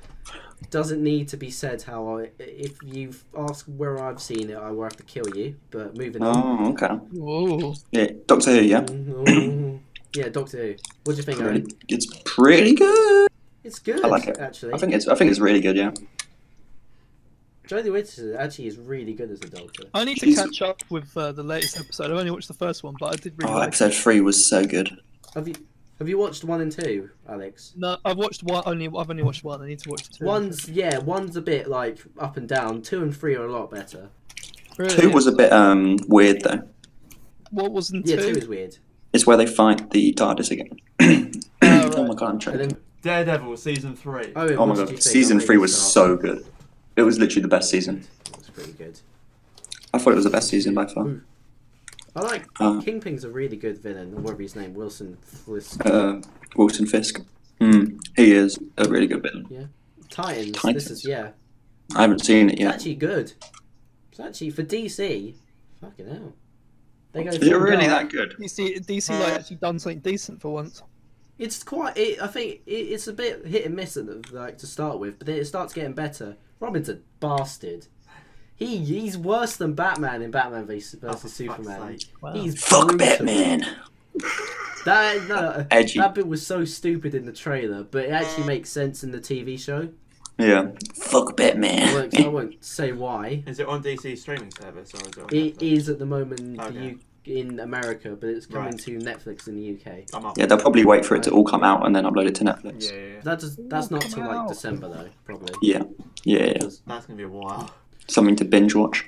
Doesn't need to be said how if you've asked where I've seen it, I will have to kill you. But moving on. Oh, okay. Whoa. Yeah, Doctor Who. Yeah, Yeah, Doctor Who. What do you think, pretty, Owen? it's pretty good. It's good. I like it. Actually. I think it's really good. Yeah. Jodie Whittaker actually is really good as a Doctor. I need to She's- catch up with the latest episode. I've only watched the first one, but I did really Oh, like episode 3 was so good. Have you watched 1 and 2, Alex? it. No, I've watched one. I've only watched one. I need to watch two. One's a bit like up and down. 2 and 3 are a lot better. Really? 2 was a bit weird though. What was in Yeah, 2 two? is weird. It's where they fight the TARDIS again. Oh my god, I'm And choking. then Daredevil season 3. Owen, Oh my what did you god, think? season I'll let 3 you was start. so good. It was literally the best season. It was pretty good. I thought it was the best season by far. I like Kingpin's a really good villain, or whatever his name, Wilson Fisk. Wilson Fisk. He is a really good villain. Titans. This is I haven't seen it It's yet. actually good. It's actually for DC. Fucking hell. They go. Is it really that good? DC like actually done something decent for once. It's quite. I think it's a bit hit and miss at to start with, but then it starts getting better. Robin's a bastard. He's worse than Batman in Batman vs Superman. Wow. He's Fuck brutal. Batman. Edgy. That bit was so stupid in the trailer, but it actually makes sense in the TV show. Yeah. Fuck Batman. I won't say why. Is it on DC streaming service or is it on It Netflix? is at the moment in America, but it's coming to Netflix in the UK. Yeah, they'll probably wait for it to all come out and then upload it to Netflix. Yeah. That's not till like December though, probably. Yeah. That's gonna be a while. Something to binge watch.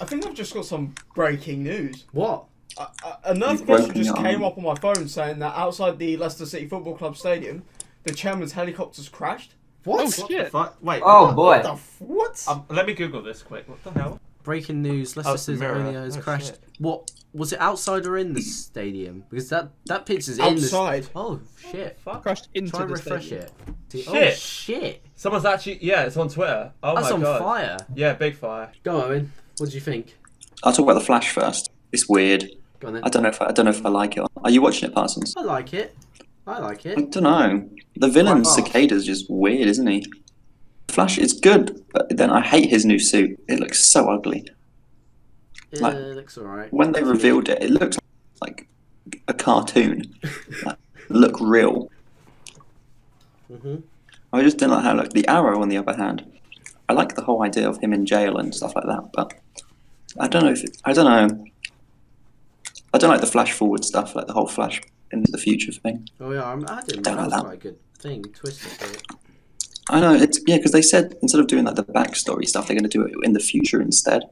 I think I've just got some breaking news. What? A notification broken just your came arm. up on my phone saying that outside the Leicester City Football Club stadium, the chairman's helicopter's crashed. What? Oh shit! Fuck? Wait. Oh boy. What? Let me Google this quick. What the hell? Breaking news: Leicester it's the City mirror. has Oh, crashed. shit. What was it? Outside or in the stadium? Because that picture's in the. Outside. Oh shit! Fuck. Crashed into Try and the refresh stadium. it. See, oh Shit. shit! Someone's actually it's on Twitter. Oh That's my on god. fire. Yeah, big fire. Go Owen. What do you think? I'll talk about the Flash first. It's weird. Go on then. I don't know if I like it. Are you watching it, Parsons? I like it. I like I it. don't know. The villain Quite fast. Cicada's just weird, isn't he? Flash is good, but then I hate his new suit. It looks so ugly. It Like, looks alright. When they revealed it, it looks like a cartoon. Like, look real. Mhm. I just didn't like how it looked. The Arrow, on the other hand, I like the whole idea of him in jail and stuff like that, but I don't know. I don't like the flash forward stuff, like the whole Flash into the future thing. Oh yeah, I didn't. Don't That was like that. quite a good thing. Twist of it. I know it's because they said instead of doing like the backstory stuff, they're going to do it in the future instead.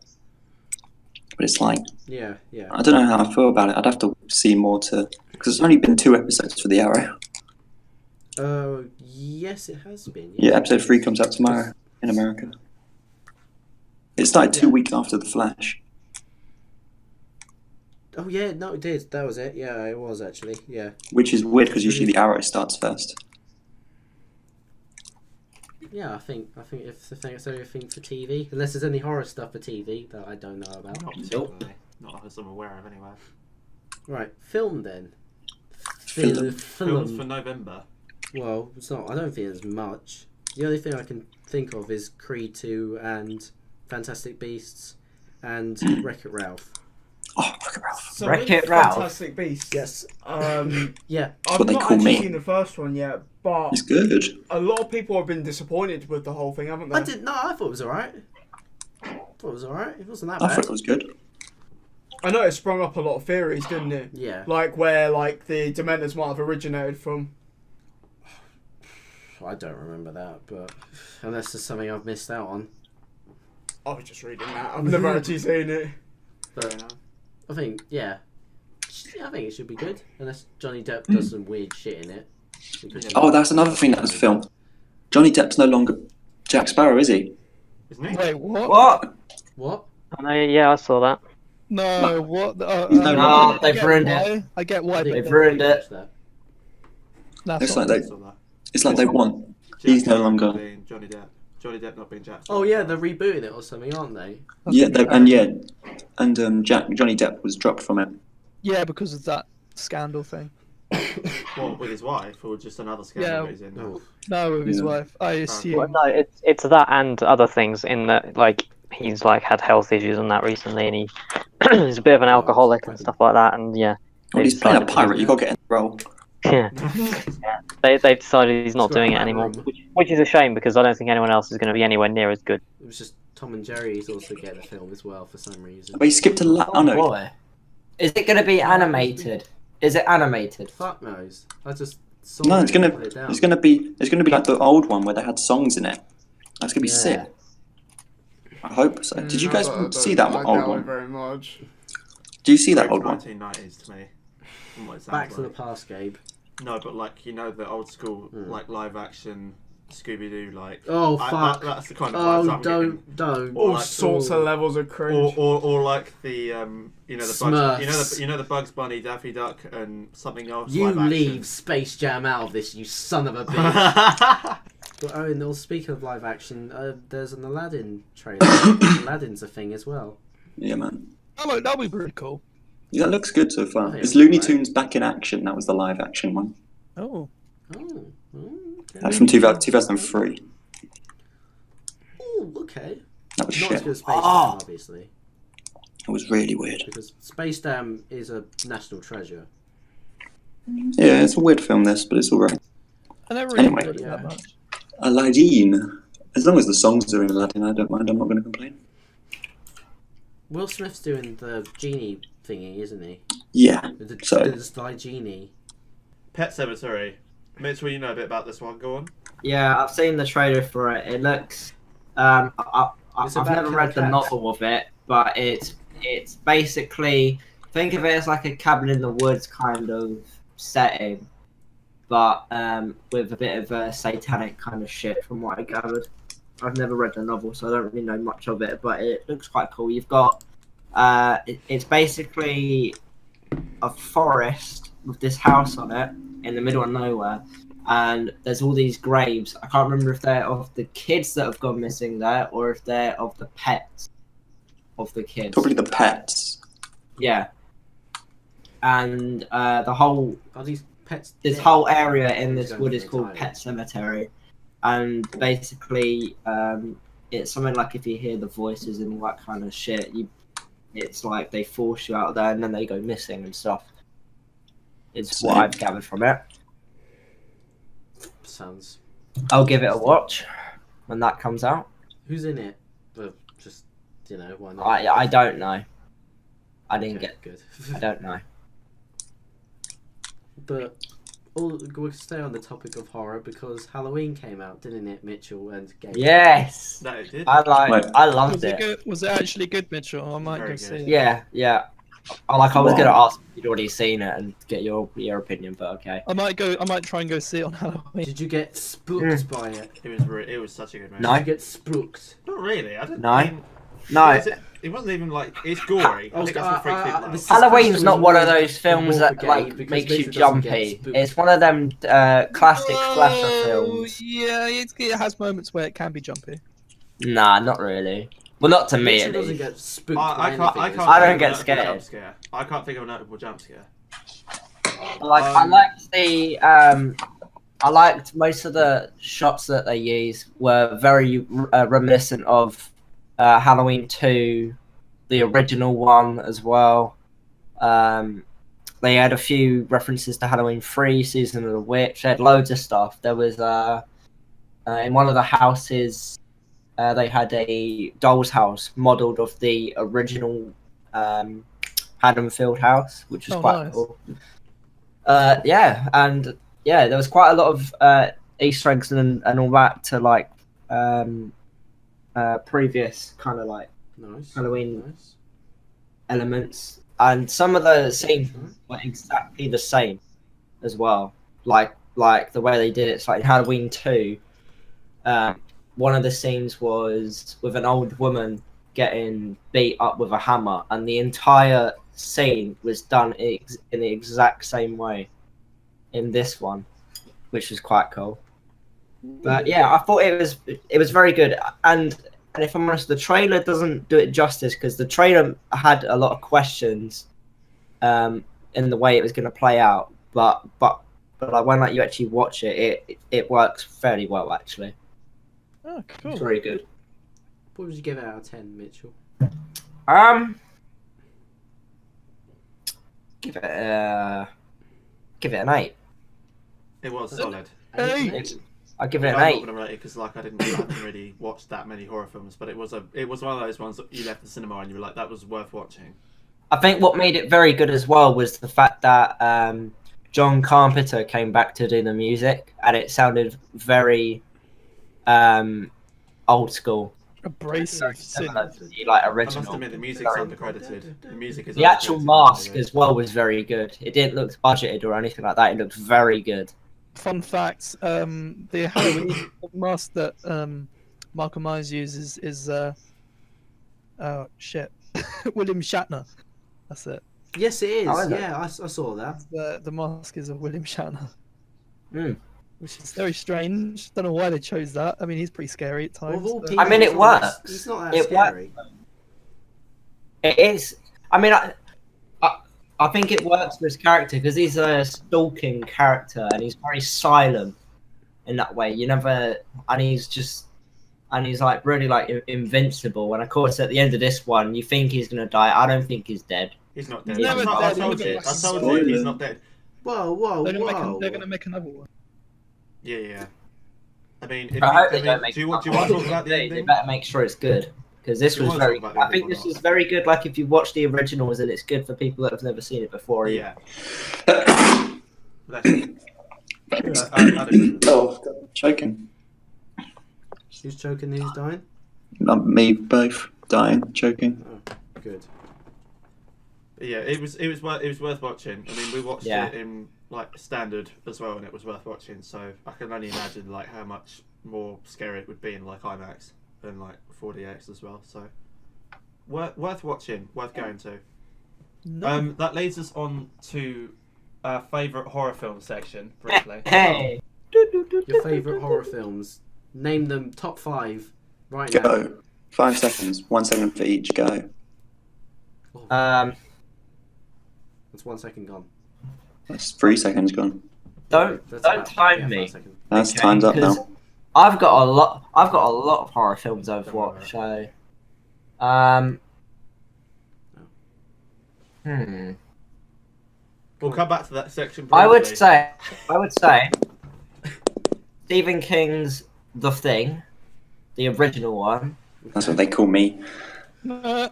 But it's like Yeah. I don't know how I feel about it. I'd have to see more because it's only been 2 episodes for the Arrow. Yes, it has been. Yeah, episode 3 comes out tomorrow in America. It started 2 weeks after the Flash. Oh yeah, no, it did. That was it. Yeah, it was actually. Yeah. Which is weird because usually the Arrow starts first. Yeah, I think if it's everything for TV, unless there's any horror stuff for TV that I don't know about. Not particularly. Not as I'm aware of anyway. Right, film then. Film. Films for November. Well, it's not. I don't think there's much. The only thing I can think of is Creed 2 and Fantastic Beasts and Wreck-It Ralph. Oh, Wreck-It Ralph. So Wreck-It with Ralph. Fantastic Beasts. Yes. I've Yeah. what they not call actually me. seen the first one yet, but It's good. a lot of people have been disappointed with the whole thing, haven't they? I thought it was alright. It wasn't that I bad. thought it was good. I know it sprung up a lot of theories, didn't it? Yeah. Like where the Dementors might have originated from. I don't remember that, but unless there's something I've missed out on. I was just reading that. I've never actually seen it. But I think, I think it should be good. Unless Johnny Depp does some weird shit in it. Oh, that's another thing that was filmed. Johnny Depp's no longer Jack Sparrow, is he? Isn't he? Wait, what? What? What? I know, yeah, I saw that. No, what? He's no longer- I they've get ruined why. it. I get why. They've But ruined it. that's It's not like it's like they won. He's no longer. Being Johnny Depp. Johnny Depp not being Jack. Oh yeah, they're rebooting it or something, aren't they? Yeah, Johnny Depp was dropped from it. Yeah, because of that scandal thing. What, with his wife or just another scandal Yeah. he's in now? No, with his Yeah. wife. I assume. Well, no, it's that and other things in that, like, he's like had health issues and that recently, and he's a bit of an alcoholic and stuff like that, and yeah. Well, they he's playing a decided- pirate. You got to get in the role. Yeah, they've decided he's not He's got doing a it anymore, room. which is a shame because I don't think anyone else is going to be anywhere near as good. It was just Tom and Jerry's also getting the film as well for some reason. But he skipped a Oh no. boy. Is it going to be animated? Is it animated? Fuck knows. I just saw No, it it's and gonna put it down. it's gonna be like the old one where they had songs in it. That's gonna be sick. I hope so. Did you guys see that I old doubt it one? very much. Do you see that old one? 1990s to me. From what it sounds Back to the like. past, Gabe. No, but like the old school Mm. like live action Scooby Doo like. Oh fuck! That's the kind of vibes I'm getting. Don't. All like, sorts of levels of cringe. Or like the the Smurfs. Bugs, the Bugs Bunny, Daffy Duck, and something else. You live leave action. Space Jam out of this, you son of a bitch. But, oh, and speaking of live action, there's an Aladdin trailer. Aladdin's a thing as well. Yeah, man. That'll be pretty cool. Yeah, that looks good so far. Oh, yeah, Is Looney right. Tunes back in action? That was the live action one. Oh. Oh, okay. That's from 2003. Oh, okay. That was Not as shit. good as Space Jam, obviously, It was really weird. because Space Jam is a national treasure. Yeah, it's a weird film, this, but it's alright. I never really Anyway. enjoyed it that much. Aladdin. As long as the songs are in Aladdin, I don't mind. I'm not going to complain. Will Smith's doing the genie thingy, isn't he? Yeah. The So- Sly Genie. Pet Cemetery. Mitchell, you know a bit about this one. Go on. Yeah, I've seen the trailer for it. It looks. It's I've about never read the cats. novel of it, but it's basically, think of it as like a cabin in the woods kind of setting, but with a bit of a satanic kind of shit from what I gathered. I've never read the novel, so I don't really know much of it, but it looks quite cool. You've got it's basically a forest with this house on it in the middle of nowhere, and there's all these graves. I can't remember if they're of the kids that have gone missing there or if they're of the pets of the kids. Probably the pets. Yeah. And the whole Are these pets? this dead? whole area in Who's this going wood for is called retirement? Pet Cemetery, and basically it's something like if you hear the voices and all that kind of shit, it's like they force you out there and then they go missing and stuff. It's what Same. I've gathered from it. Sounds. I'll give it a watch when that comes out. Who's in it? But just why not? I don't know. I didn't Okay, get. good. I don't know. But we'll stay on the topic of horror because Halloween came out, didn't it, Mitchell and Gabe? Yes, No, it did. I Wait. loved Was it it. good? Was it actually good, Mitchell? I might Very go good. see it. Yeah. I was Wow. gonna ask if you'd already seen it and get your opinion, but okay. I might try and go see it on Halloween. Did you get spooked by it? It was such a good movie. No. Did you get spooked? Not really. I don't. No. I mean, No, it wasn't even like it's gory. I think that's what freaks people this out. is- Halloween's not one of more- those films more that for like Gabe, because makes you Mitchell doesn't get jumpy. spooked. It's one of them classic slasher films. Yeah, it has moments where it can be jumpy. Nah, not really. Well, not to me Mitchell at doesn't least. get spooked I by can't. anything. I can't. I don't think get of a notable scared. jump scare. I can't think of a notable jump scare. Like I liked the I liked most of the shots that they used were very reminiscent of Halloween 2, the original one as well. They had a few references to Halloween 3, Season of the Witch. They had loads of stuff. There was in one of the houses they had a doll's house modelled of the original Haddonfield house, which was quite nice. cool. Yeah, and yeah, there was quite a lot of Easter eggs and all that to like previous kind of like Nice. Halloween Nice. elements, and some of the scenes were exactly the same as well. Like the way they did it. It's like in Halloween 2. One of the scenes was with an old woman getting beat up with a hammer, and the entire scene was done in the exact same way in this one, which was quite cool. But yeah, I thought it was very good, and if I'm honest, the trailer doesn't do it justice because the trailer had a lot of questions in the way it was going to play out, but like when you actually watch it works fairly well actually. Oh, It's cool. very good. What would you give it out of 10, Mitchell? Give it an 8. It was solid. Hey! I'll give it I'm an not 8. going to rate it because I haven't really watched that many horror films, but it was one of those ones that you left the cinema and you were like, that was worth watching. I think what made it very good as well was the fact that John Carpenter came back to do the music, and it sounded very old school, Abrasive. similar to the like I original. must admit, the music's undercredited. The music is The actual undercredited, mask anyway. as well was very good. It didn't look budgeted or anything like that. It looked very good. fun fact: the Halloween mask that Michael Myers uses is oh shit, William Shatner. That's it. Yes, it is. Oh, is it? Yeah, I saw that. The mask is of William Shatner, Hmm. which is very strange. Don't know why they chose that. I mean, he's pretty scary at Well, times. of all but- people, I mean, it he's not that- works. He's not that It scary. It is. I mean, I think it works for his character because he's a stalking character and he's very silent in that way. You never, and he's like really like invincible. And of course, at the end of this one, you think he's gonna die. I don't think he's dead. He's not dead. He's never I dead, told never you. I dead. told you he's not dead. Whoa! they're gonna make another one. Yeah. I mean, if I hope they you, don't make. do you want to talk about the They ending? better make sure it's good because this Do you was wanna very. talk about the I think ending or this not? was very good. Like if you watch the originals, and it's good for people that have never seen it before. Yeah. Bless you. I'd agree with that. Oh, choking. Who's choking? Who's dying? Me both dying, choking. Oh, good. Yeah, it was worth watching. I mean, we watched Yeah. it in like standard as well, and it was worth watching. So I can only imagine like how much more scary it would be in like IMAX and like 4DX as well. So worth watching, worth going to. No. That leads us on to our favourite horror film section briefly. Hey. Your favourite horror films? Name them top 5 right now. Go. 5 seconds. 1 second for each. Go. That's 1 second gone. That's 3 seconds gone. Don't That's don't about- time yeah, me. 5 seconds. That's Okay, time's up because now. I've got a lot of horror films I've Don't worry watched. So, hmm. We'll come back to that section. I would briefly. say, Stephen King's The Thing, the original one. That's what they call me. I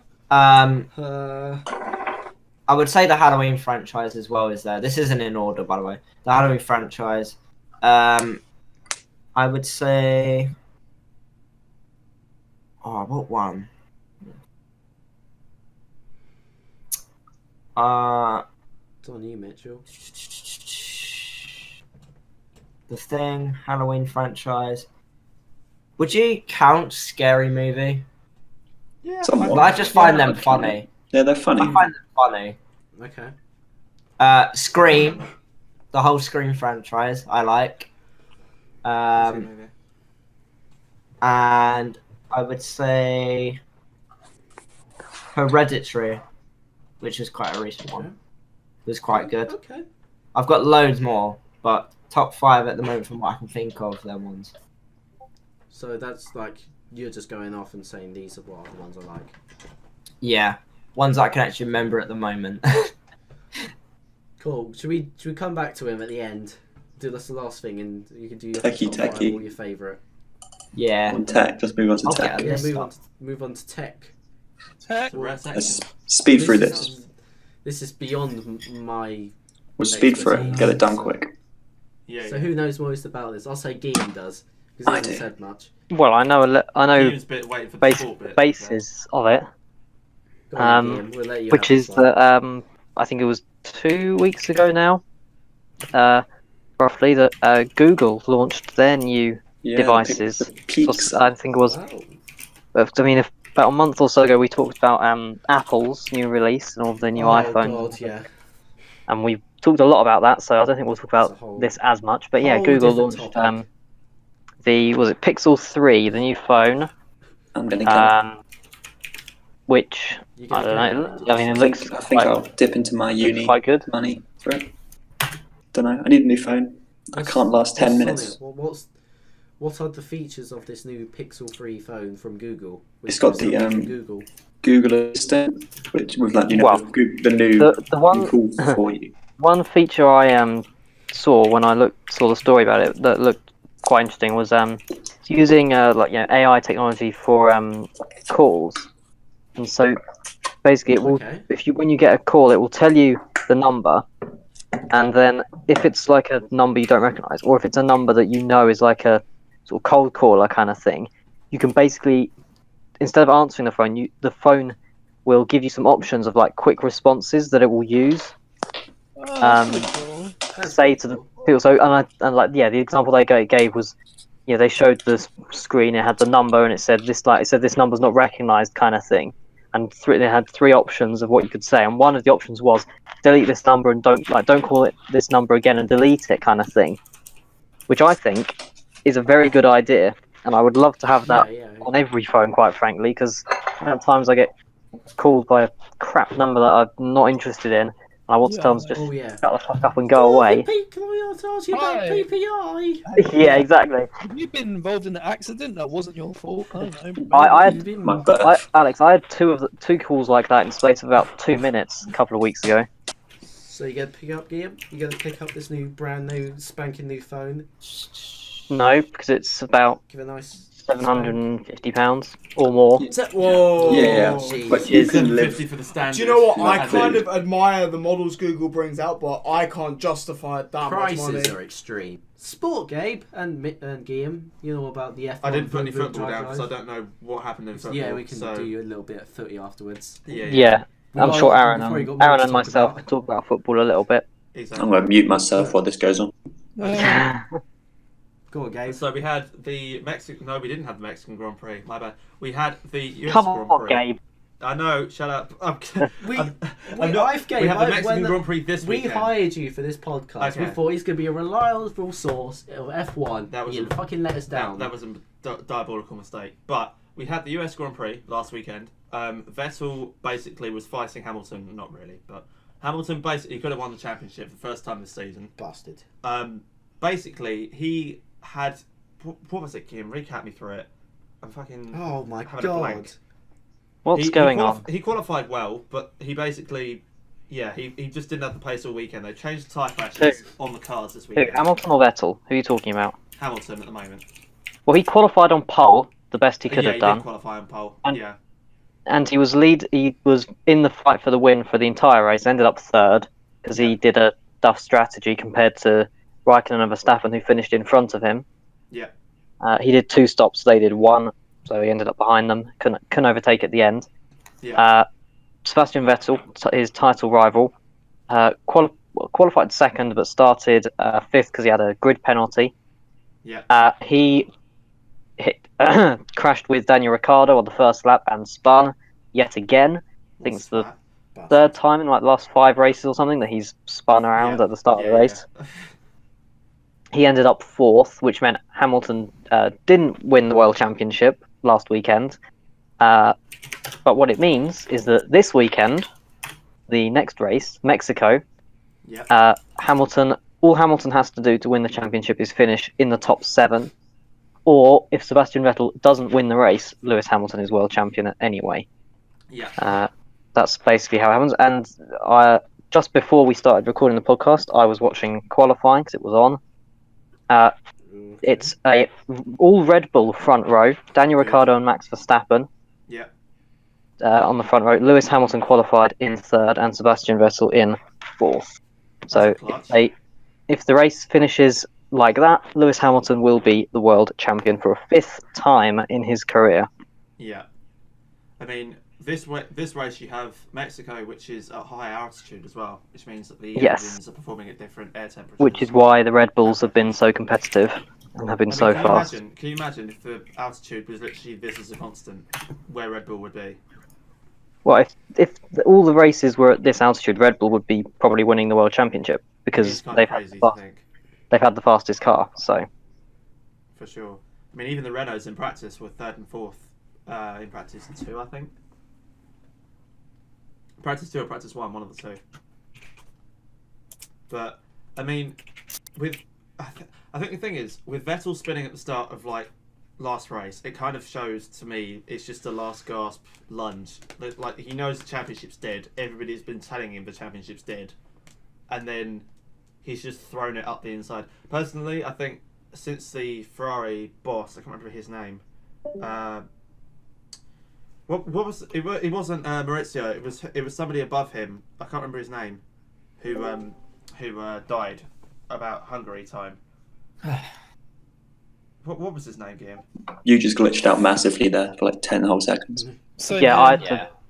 would say the Halloween franchise as well is there. This isn't in order, by the way. The Halloween franchise. I would say. Oh, what one? It's on you, Mitchell. The Thing, Halloween franchise. Would you count Scary Movie? Yeah. Somewhat. Well, I just find Yeah, them funny. Yeah, they're funny. I find them funny. Okay. Scream, the whole Scream franchise, I like. And I would say Hereditary, which is quite a recent one. It was quite good. Okay. I've got loads more, but top 5 at the moment from what I can think of, them ones. So that's like you're just going off and saying these are what the ones I like. Yeah, ones I can actually remember at the moment. Cool. Should we come back to him at the end? Do this the last thing, and you can do your Techie, top 5 techie. or your favourite. Yeah. On tech, just move on to I'll tech. get Yeah, Yes, move on to tech. Tech. The rest Let's speed through this. This is beyond my. We'll speed through it. Get it done quick. Yeah. So who knows most about this? I'll say Guillaume does because he I hasn't do. said much. Well, I know Ian's bit waiting for the sport bit. basis of it, Go on, Guillaume, we'll let you have this one. that I think it was 2 weeks ago now, roughly, that Google launched their new Yeah, devices. The peaks. I think it was. Wow. I mean, about a month or so ago, we talked about Apple's new release and all the new iPhone, God, yeah. and we talked a lot about that. So I don't think we'll talk That's a about whole- this as much. But yeah, whole Google different launched topic. was it Pixel 3, the new phone, I'm gonna get. which You I get don't it. know. I mean, it looks I think I'll dip into my looks uni quite good. money for it. Don't know. I need a new phone. I can't last 10 what's minutes. on it? What are the features of this new Pixel 3 phone from Google? It's got the, from Google. Google Assistant, which with like Well, the new the one cool for you. one feature I saw when I saw the story about it that looked quite interesting was using AI technology for calls, and so basically it will Okay. when you get a call, it will tell you the number, and then if it's like a number you don't recognize, or if it's a number that you know is like a sort of cold caller kind of thing, you can basically, instead of answering the phone, the phone will give you some options of like quick responses that it will use. say to the people. So the example they gave was, they showed the screen. It had the number and it said this number's not recognised kind of thing. And they had 3 options of what you could say, and one of the options was delete this number and don't call it this number again and delete it kind of thing, which I think is a very good idea, and I would love to have that on every phone, quite frankly, because at times I get called by a crap number that I'm not interested in, and I want to tell them to just shut the fuck up and go away. Can I ask you about Hi. PPI? Yeah, exactly. Have you been involved in an accident that wasn't your fault? I don't know. Alex, I had two calls like that in space of about 2 minutes a couple of weeks ago. So you gonna pick up, Guillaume? You gonna pick up this brand new, spanking new phone? No, because it's about Give a nice £750 or more. Whoa. Yeah, Jeez. but you can live. 50 for the standard. Do you know what? I That's kind it. of admire the models Google brings out, but I can't justify that much money. Prices are extreme. Sport, Gabe and Guillaume, you know about the F1. I didn't put any Drive football down Live? because I don't know what happened in football. Yeah, we can so... do you a little bit of footy afterwards. Yeah, I'm Well, sure Aaron before you got and more to Aaron and talk myself about. can talk about football a little bit. Exactly. I'm going to mute myself while this goes on. Go on, Gabe. So we had the Mexican. No, we didn't have the Mexican Grand Prix. My bad. We had the US Come Grand on, Prix. Gabe. I know. Shut up. We I'm had not- the we had the Mexican Grand Prix this we weekend. hired you for this podcast. We Okay. thought he's going to be a reliable source of F1. That was you a- fucking let us down. That was a diabolical mistake. But we had the US Grand Prix last weekend. Vettel basically was fighting Hamilton. Not really, but Hamilton basically could have won the championship for the first time this season. Bastard. Basically, he had. What was it, Kim? Recap me through it. I'm fucking. Oh my having a blank. god. What's going on? He qualified well, but he basically, he just didn't have the pace all weekend. They changed the tyre patches on the cars this Who, weekend. Hamilton or Vettel? Who are you talking about? Hamilton at the moment. Well, he qualified on pole, the best he could yeah, have he done, did qualify on pole. And- yeah. and he was in the fight for the win for the entire race. Ended up third because he did a duff strategy compared to Raikkonen and Verstappen, who finished in front of him. Yeah. He did 2 stops, they did 1, so he ended up behind them. Couldn't overtake at the end. Yeah. Sebastian Vettel, his title rival, qualified second but started 5th because he had a grid penalty. Yeah. He crashed with Daniel Ricciardo on the first lap and spun yet again. I think it's the Bastard. 3rd time in like the last 5 races or something that he's spun around at the start of the race. Yeah. He ended up 4th, which meant Hamilton didn't win the World Championship last weekend. But what it means is that this weekend, the next race, Mexico, Yeah. all Hamilton has to do to win the championship is finish in the top 7. Or if Sebastian Vettel doesn't win the race, Lewis Hamilton is world champion anyway. Yeah. That's basically how it happens. And just before we started recording the podcast, I was watching qualifying because it was on. It's all Red Bull front row. Daniel Ricciardo and Max Verstappen. Yeah. On the front row. Lewis Hamilton qualified in 3rd and Sebastian Vettel in 4th. So That's clutch. if the race finishes like that, Lewis Hamilton will be the world champion for a 5th time in his career. Yeah. I mean, this race you have Mexico, which is at high altitude as well, which means that the engines are performing at different air temperatures. Which is why the Red Bulls have been so competitive and have been so fast. Can you imagine if the altitude was literally this as a constant, where Red Bull would be? Well, if all the races were at this altitude, Red Bull would be probably winning the world championship because It's kind they've of had, crazy the to think, they've had the fastest car. So for sure. I mean, even the Renaults in practice were 3rd and 4th. In practice 2, I think. Practice 2 or practice 1, one of the 2. But I mean, I think the thing is with Vettel spinning at the start of like last race, it kind of shows to me it's just a last gasp lunge. Like he knows the championship's dead. Everybody's been telling him the championship's dead, and then he's just thrown it up the inside. Personally, I think since the Ferrari boss, I can't remember his name. What was it? It wasn't Maurizio. It was somebody above him. I can't remember his name, who died about Hungary time. What was his name, Guillaume? You just glitched out massively there for like 10 whole seconds. So yeah,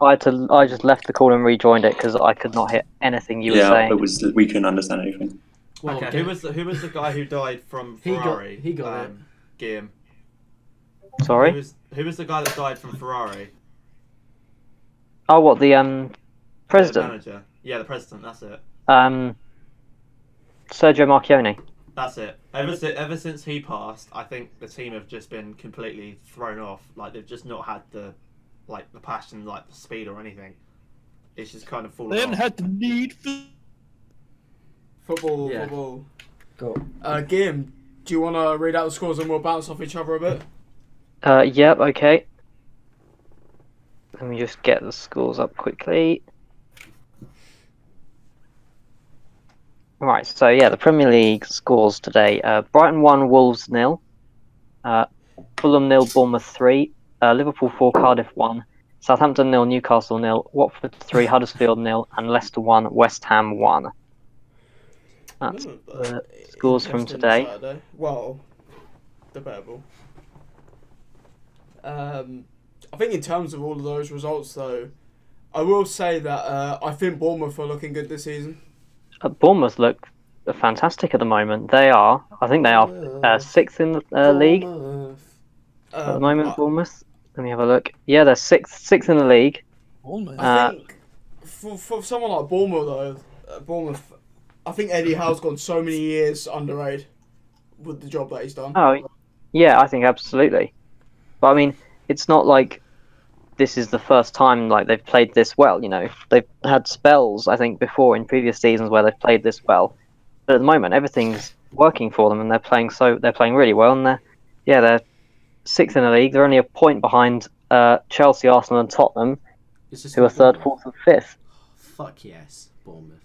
I just left the call and rejoined it because I could not hear anything you were Yeah, saying. we couldn't understand anything. Well, Okay, who was the guy who died from Ferrari? He got it. Guillaume. Sorry. Who was the guy that died from Ferrari? Oh, what the The president? manager. Yeah, the president. That's it. Sergio Marchionne. That's it. Ever since he passed, I think the team have just been completely thrown off. Like they've just not had the passion, like the speed or anything. It's just kind of fallen They haven't off. had the need for. Football, Yeah. football. Go. Game, do you want to read out the scores and we'll bounce off each other a bit? Yep, okay. Let me just get the scores up quickly. Right, so yeah, the Premier League scores today. Brighton 1, Wolves 0. Fulham 0, Bournemouth 3. Liverpool 4, Cardiff 1. Southampton 0, Newcastle 0. Watford 3, Huddersfield 0. And Leicester 1, West Ham 1. That's the scores from Interesting today. Saturday. Well, debatable. I think in terms of all of those results, though, I will say that I think Bournemouth are looking good this season. Bournemouth look fantastic at the moment. They are, I think they are sixth in the league at the moment. Bournemouth. Let me have a look. Yeah, they're sixth in the league. I think for someone like Bournemouth, though, I think Eddie Howe's gone so many years underrated with the job that he's done. Oh, yeah, I think absolutely. But I mean, it's not like this is the first time like they've played this well. You know, they've had spells I think before in previous seasons where they've played this well. But at the moment, everything's working for them, and they're playing really well. And they're sixth in the league. They're only a point behind Chelsea, Arsenal, and Tottenham, who are third, fourth, and fifth. Fuck yes, Bournemouth.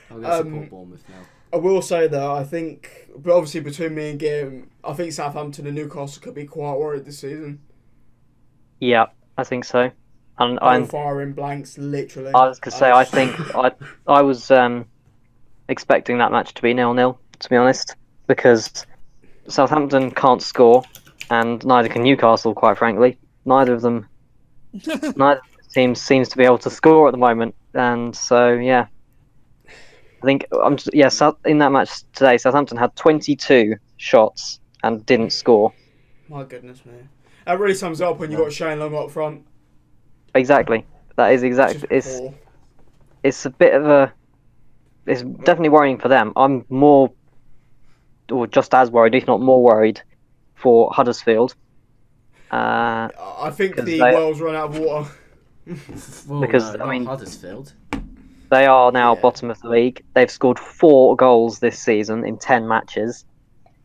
I'm going to support Bournemouth now. I will say though, I think, but obviously between me and Game, I think Southampton and Newcastle could be quite worried this season. Yeah, I think so. And I'm firing blanks, literally. I was gonna say, I think I was expecting that match to be 0-0, to be honest, because Southampton can't score, and neither can Newcastle, quite frankly. Neither of the teams seems to be able to score at the moment, and so yeah. I think in that match today, Southampton had 22 shots and didn't score. My goodness, man. That really sums it up when you got Shane Long up front. Exactly. That is exactly. It's a bit of a. It's definitely worrying for them. I'm more, or just as worried, if not more worried, for Huddersfield. I think the well's run out of water. Well, because no, I mean, Huddersfield. They are now bottom of the league. They've scored 4 goals this season in 10 matches,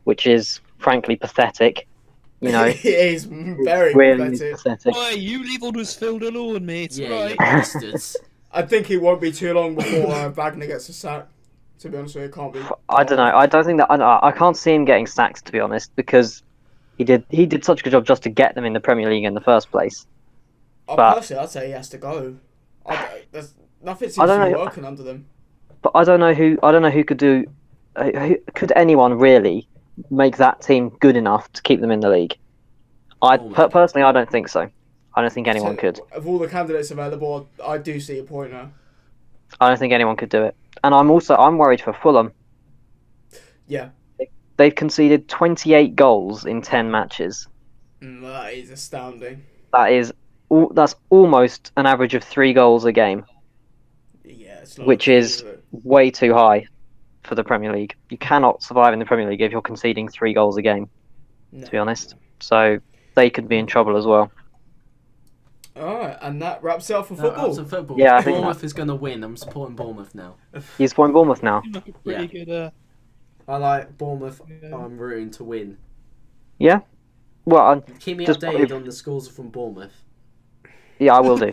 which is frankly pathetic. You know, it is very really pathetic. Why, you leave Huddersfield alone, mate. Yeah, right. you bastards. I think it won't be too long before Wagner gets a sack. To be honest with you, it can't be. I don't know. I don't think that. I can't see him getting sacked, to be honest, because he did such a good job just to get them in the Premier League in the first place. Personally, I'd say he has to go. Nothing seems to be working under them. But I don't know who could do. Could anyone really make that team good enough to keep them in the league? Personally, I don't think so. I don't think anyone could. Of all the candidates available, I do see a point now. I don't think anyone could do it. And I'm worried for Fulham. Yeah. They've conceded 28 goals in 10 matches. That is astounding. That's almost an average of 3 goals a game. Yeah, it's not which is way too high for the Premier League. You cannot survive in the Premier League if you're conceding 3 goals a game, to be honest. So they could be in trouble as well. Alright, and that wraps it up for football. Yeah, I think Bournemouth is going to win. I'm supporting Bournemouth now. He's supporting Bournemouth now. Pretty good. I like Bournemouth. I'm rooting to win. Yeah? Well, keep me updated on the scores from Bournemouth. Yeah, I will do.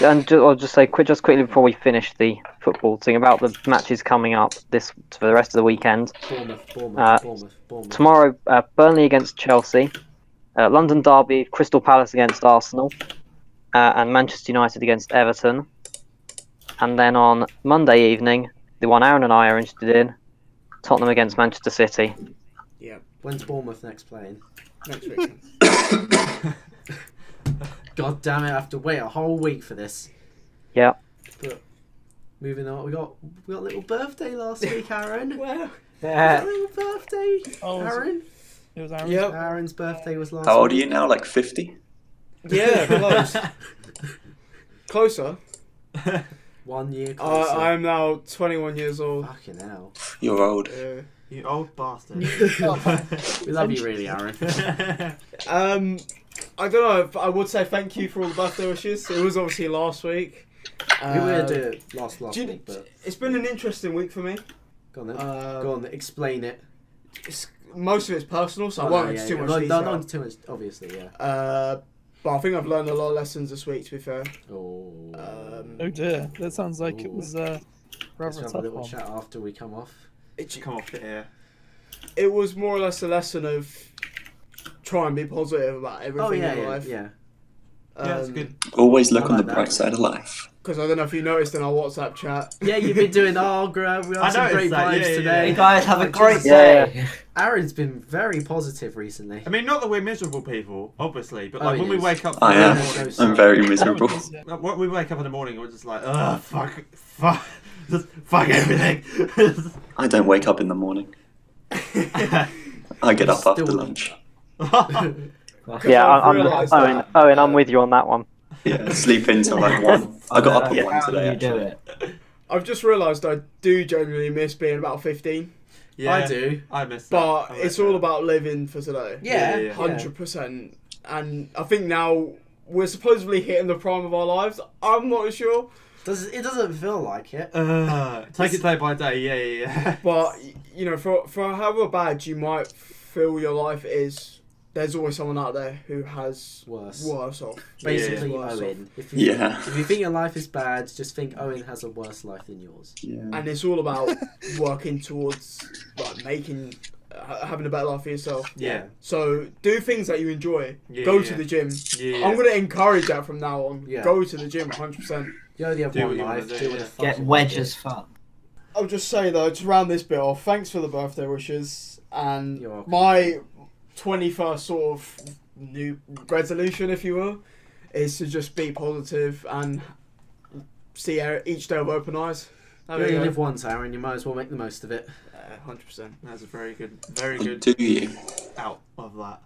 And I'll just say quickly before we finish the football thing about the matches coming up for the rest of the weekend. Bournemouth. Tomorrow, Burnley against Chelsea, London Derby, Crystal Palace against Arsenal, and Manchester United against Everton. And then on Monday evening, the one Aaron and I are interested in, Tottenham against Manchester City. Yeah. When's Bournemouth next playing? Next week. God damn it, I have to wait a whole week for this. Yeah. But moving on. We got a little birthday last week, Aaron. Well, Yeah. A little birthday, Oh, was it? Aaron. It was Aaron. yep. Aaron's birthday was last. How old are week. you now? Like 50? Yeah, close. Closer. 1 year closer. I am now 21 years old. Fucking hell. You're old. Yeah. You old bastard. We love you, really, Aaron. I don't know. I would say thank you for all the birthday wishes. It was obviously last week. We were gonna do it last do you- week, but It's been an interesting week for me. go on then. Um, Go on, explain it. Most of it's personal, so I Oh, won't no, go yeah, into too yeah. much No, detail. not too much, obviously, yeah. But I think I've learned a lot of lessons this week, to be fair. Oh. Oh dear, that sounds like it was Let's rather a have a tough little one. chat after we come off. Come off the air. It was more or less a lesson of try and be positive about everything Oh yeah, in yeah, life. yeah. Yeah, that's good. Always look I on the like bright that. side of life. Because I don't know if you noticed in our WhatsApp chat. Yeah, you've been doing. Oh, great. We I have some noticed great that, vibes yeah, yeah, today. You guys have a Like, great just- day. Aaron's been very positive recently. I mean, not that we're miserable people, obviously, but Oh, like he when we is. wake up, I in the am. morning- I'm very miserable. When we wake up in the morning, we're just like, ugh, just fuck everything. I don't wake up in the morning. I get up after Still- lunch. Yeah, I've I'm realised Owen. that. Owen, I'm with you on that one. Yeah, sleep until like 1. I got up at 1 How do today, you do actually. it? I've just realised I do genuinely miss being about 15. Yeah, I do. I miss that. But I miss it's all that. about living for today. Yeah, yeah. 100%. And I think now we're supposedly hitting the prime of our lives. I'm not sure. It doesn't feel like it. Take it day by day, yeah. But, you know, for however bad you might feel your life is, there's always someone out there who has Worse. off. Basically, Worse Owen. If you, Yeah. if you think your life is bad, just think Owen has a worse life than yours. Yeah. And it's all about working towards like having a better life for yourself. Yeah. So do things that you enjoy. Yeah, Go yeah. to the gym. Yeah. I'm going to encourage that from now on. Yeah. Go to the gym 100%. You only have Do one what you wanna life. do, Do what yeah. the fuck Get you wedge wanna as fuck. I'll just say though, to round this bit off, thanks for the birthday wishes. And You're welcome. my 21st sort of new resolution, if you will, is to just be positive and see each day with open eyes. do. There You we only go. live once, Aaron. You might as well make the most of it. 100%. That's a very good Do you? out of that.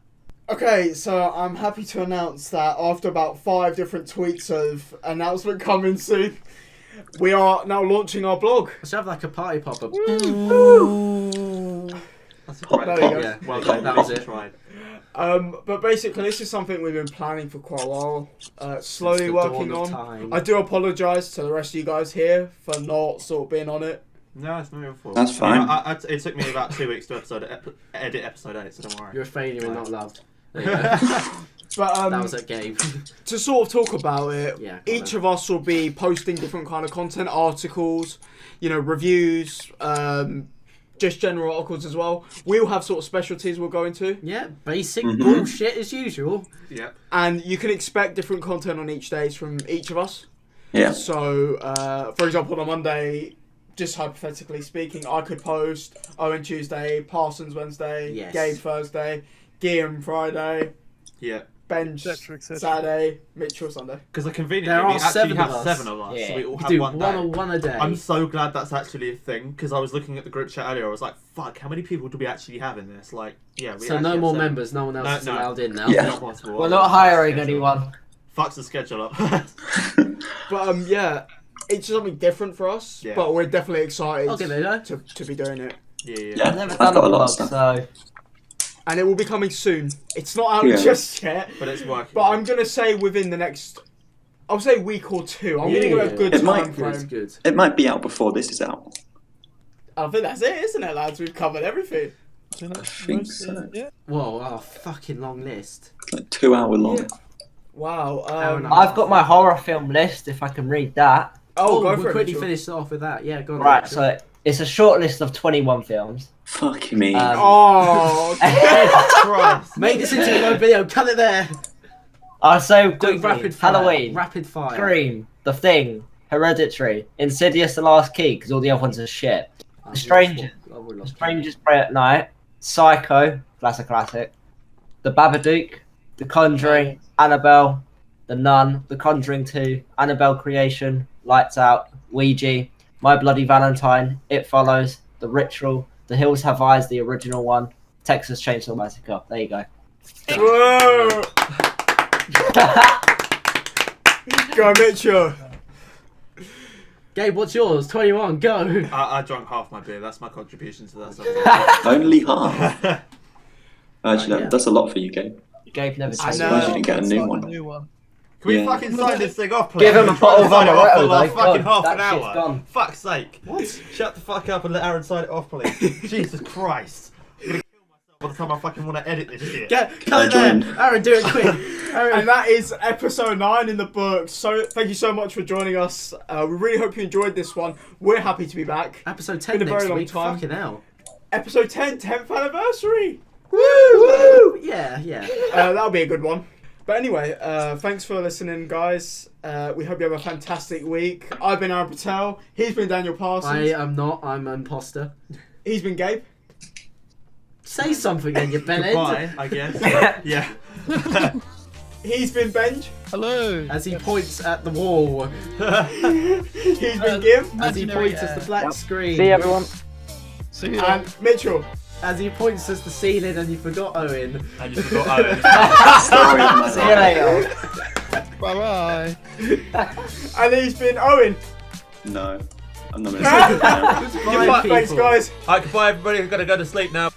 Okay, so I'm happy to announce that after about 5 different tweets of announcement coming soon, we are now launching our blog. I should have like a party popper. That's a Pop, great There you pop, go. Yeah, Well yeah, done, that was well it. tried. But basically, this is something we've been planning for quite a while, slowly Since the working dawn of on. time. I do apologise to the rest of you guys here for not sort of being on it. No, it's not your fault. That's I mean, fine. it took me about 2 weeks to edit episode 8, so don't worry. You're a failure and not loved. There you go. But That was a game. to sort of talk about it, Yeah, go each on. of us will be posting different kind of content, articles, you know, reviews, just general articles as well. We'll have sort of specialties we'll go into, Yeah, basic Mhm. bullshit as usual. Yep. and you can expect different content on each days from each of us. Yeah. So, for example, on Monday, just hypothetically speaking, I could post Owen Tuesday, Parsons Wednesday, Yes. Gabe Thursday, Guillaume Friday, Yeah. Bench Etc., etc. Saturday, Mitchell Sunday. Because conveniently, There we are actually 7 have of us. 7 of us, Yeah. so we all We have do one one day. a day. I'm so glad that's actually a thing, because I was looking at the group chat earlier, I was like, fuck, how many people do we actually have in this? Like, yeah, we So actually no have more 7. members. No one else No, is no. allowed in now. Yeah. Not possible. We're not hiring anyone. Fucks the schedule up. But yeah, it's something different for us. Yeah. But we're definitely excited Okay, there you go. to be doing it, yeah, yeah. Yeah. I've never I've done got a a lot blog, of stuff. so and it will be coming soon. It's not out Yeah. just yet, But it's working. but I'm gonna say within the next, I'll say week or 2. I'm gonna give it a Yeah. good It time might- frame. Good. It might be out before this is out. I think that's it, isn't it, lads? We've covered everything. I think so. Yeah. Whoa, a fucking long list. Like 2 hour long. Yeah. Wow. Fair enough. I've got my horror film list if I can read that. Oh, go we'll for it. quickly Mitchell. finish off with that. Yeah, go on. Right, Mitchell. so it's a short list of 21 films. Fuck me. Oh, Christ. Make this into a live video. Cut it there. So Do quickly, rapid fire. Halloween, Rapid fire. Scream, The Thing, Hereditary, Insidious: The Last Key, because all the other ones are shit. Oh, Strangers. we lost Strangers Pray at Night, Psycho, that's a classic. The Babadook, The Conjuring, Annabelle, The Nun, The Conjuring 2, Annabelle Creation, Lights Out, Ouija, My Bloody Valentine, It Follows, The Ritual, The Hills Have Eyes, the original one, Texas Chainsaw Massacre. There you go. Whoa! Go, Mitchell. Gabe, what's yours? 21, go. I drank half my beer. That's my contribution to that. Only half. Actually, that's a lot for you, Gabe. Gabe never I I'm said know. surprised you didn't get a new one. Can we Yeah. fucking sign this thing off, please? Give him a We've been trying bottle to of sign it off for amaretto, like though. fucking God, half an that shit's hour. gone. Fuck's sake. What? Shut the fuck up and let Aaron sign it off, please. Jesus Christ. I'm gonna kill myself by the time I fucking want to edit this shit. Cut I it there. joined. Aaron, do it quick. Aaron. And that is episode 9 in the books. So thank you so much for joining us. We really hope you enjoyed this one. We're happy to be back. Episode 10 Been a next very long week. time. Fucking hell. Episode 10, 10th anniversary. Woo! Woo! Yeah, yeah. That'll be a good one. But anyway, thanks for listening, guys. We hope you have a fantastic week. I've been Aaron Patel. He's been Daniel Parsons. I am not. I'm an imposter. He's been Gabe. Say something then, you Bennett. Goodbye, I guess. Yeah. He's been Benj. Hello. As he points at the wall. He's been Gim. As he Imaginary points at the air. black Yep. screen. See you, everyone. See you. And Mitchell. As he points at the ceiling and you forgot Owen. I just forgot Owen. Story of my See you life. later. Bye bye. And he's been Owen. No, I'm not going to say it. Bye, Thanks, people. guys. Alright, goodbye everybody. We've got to go to sleep now.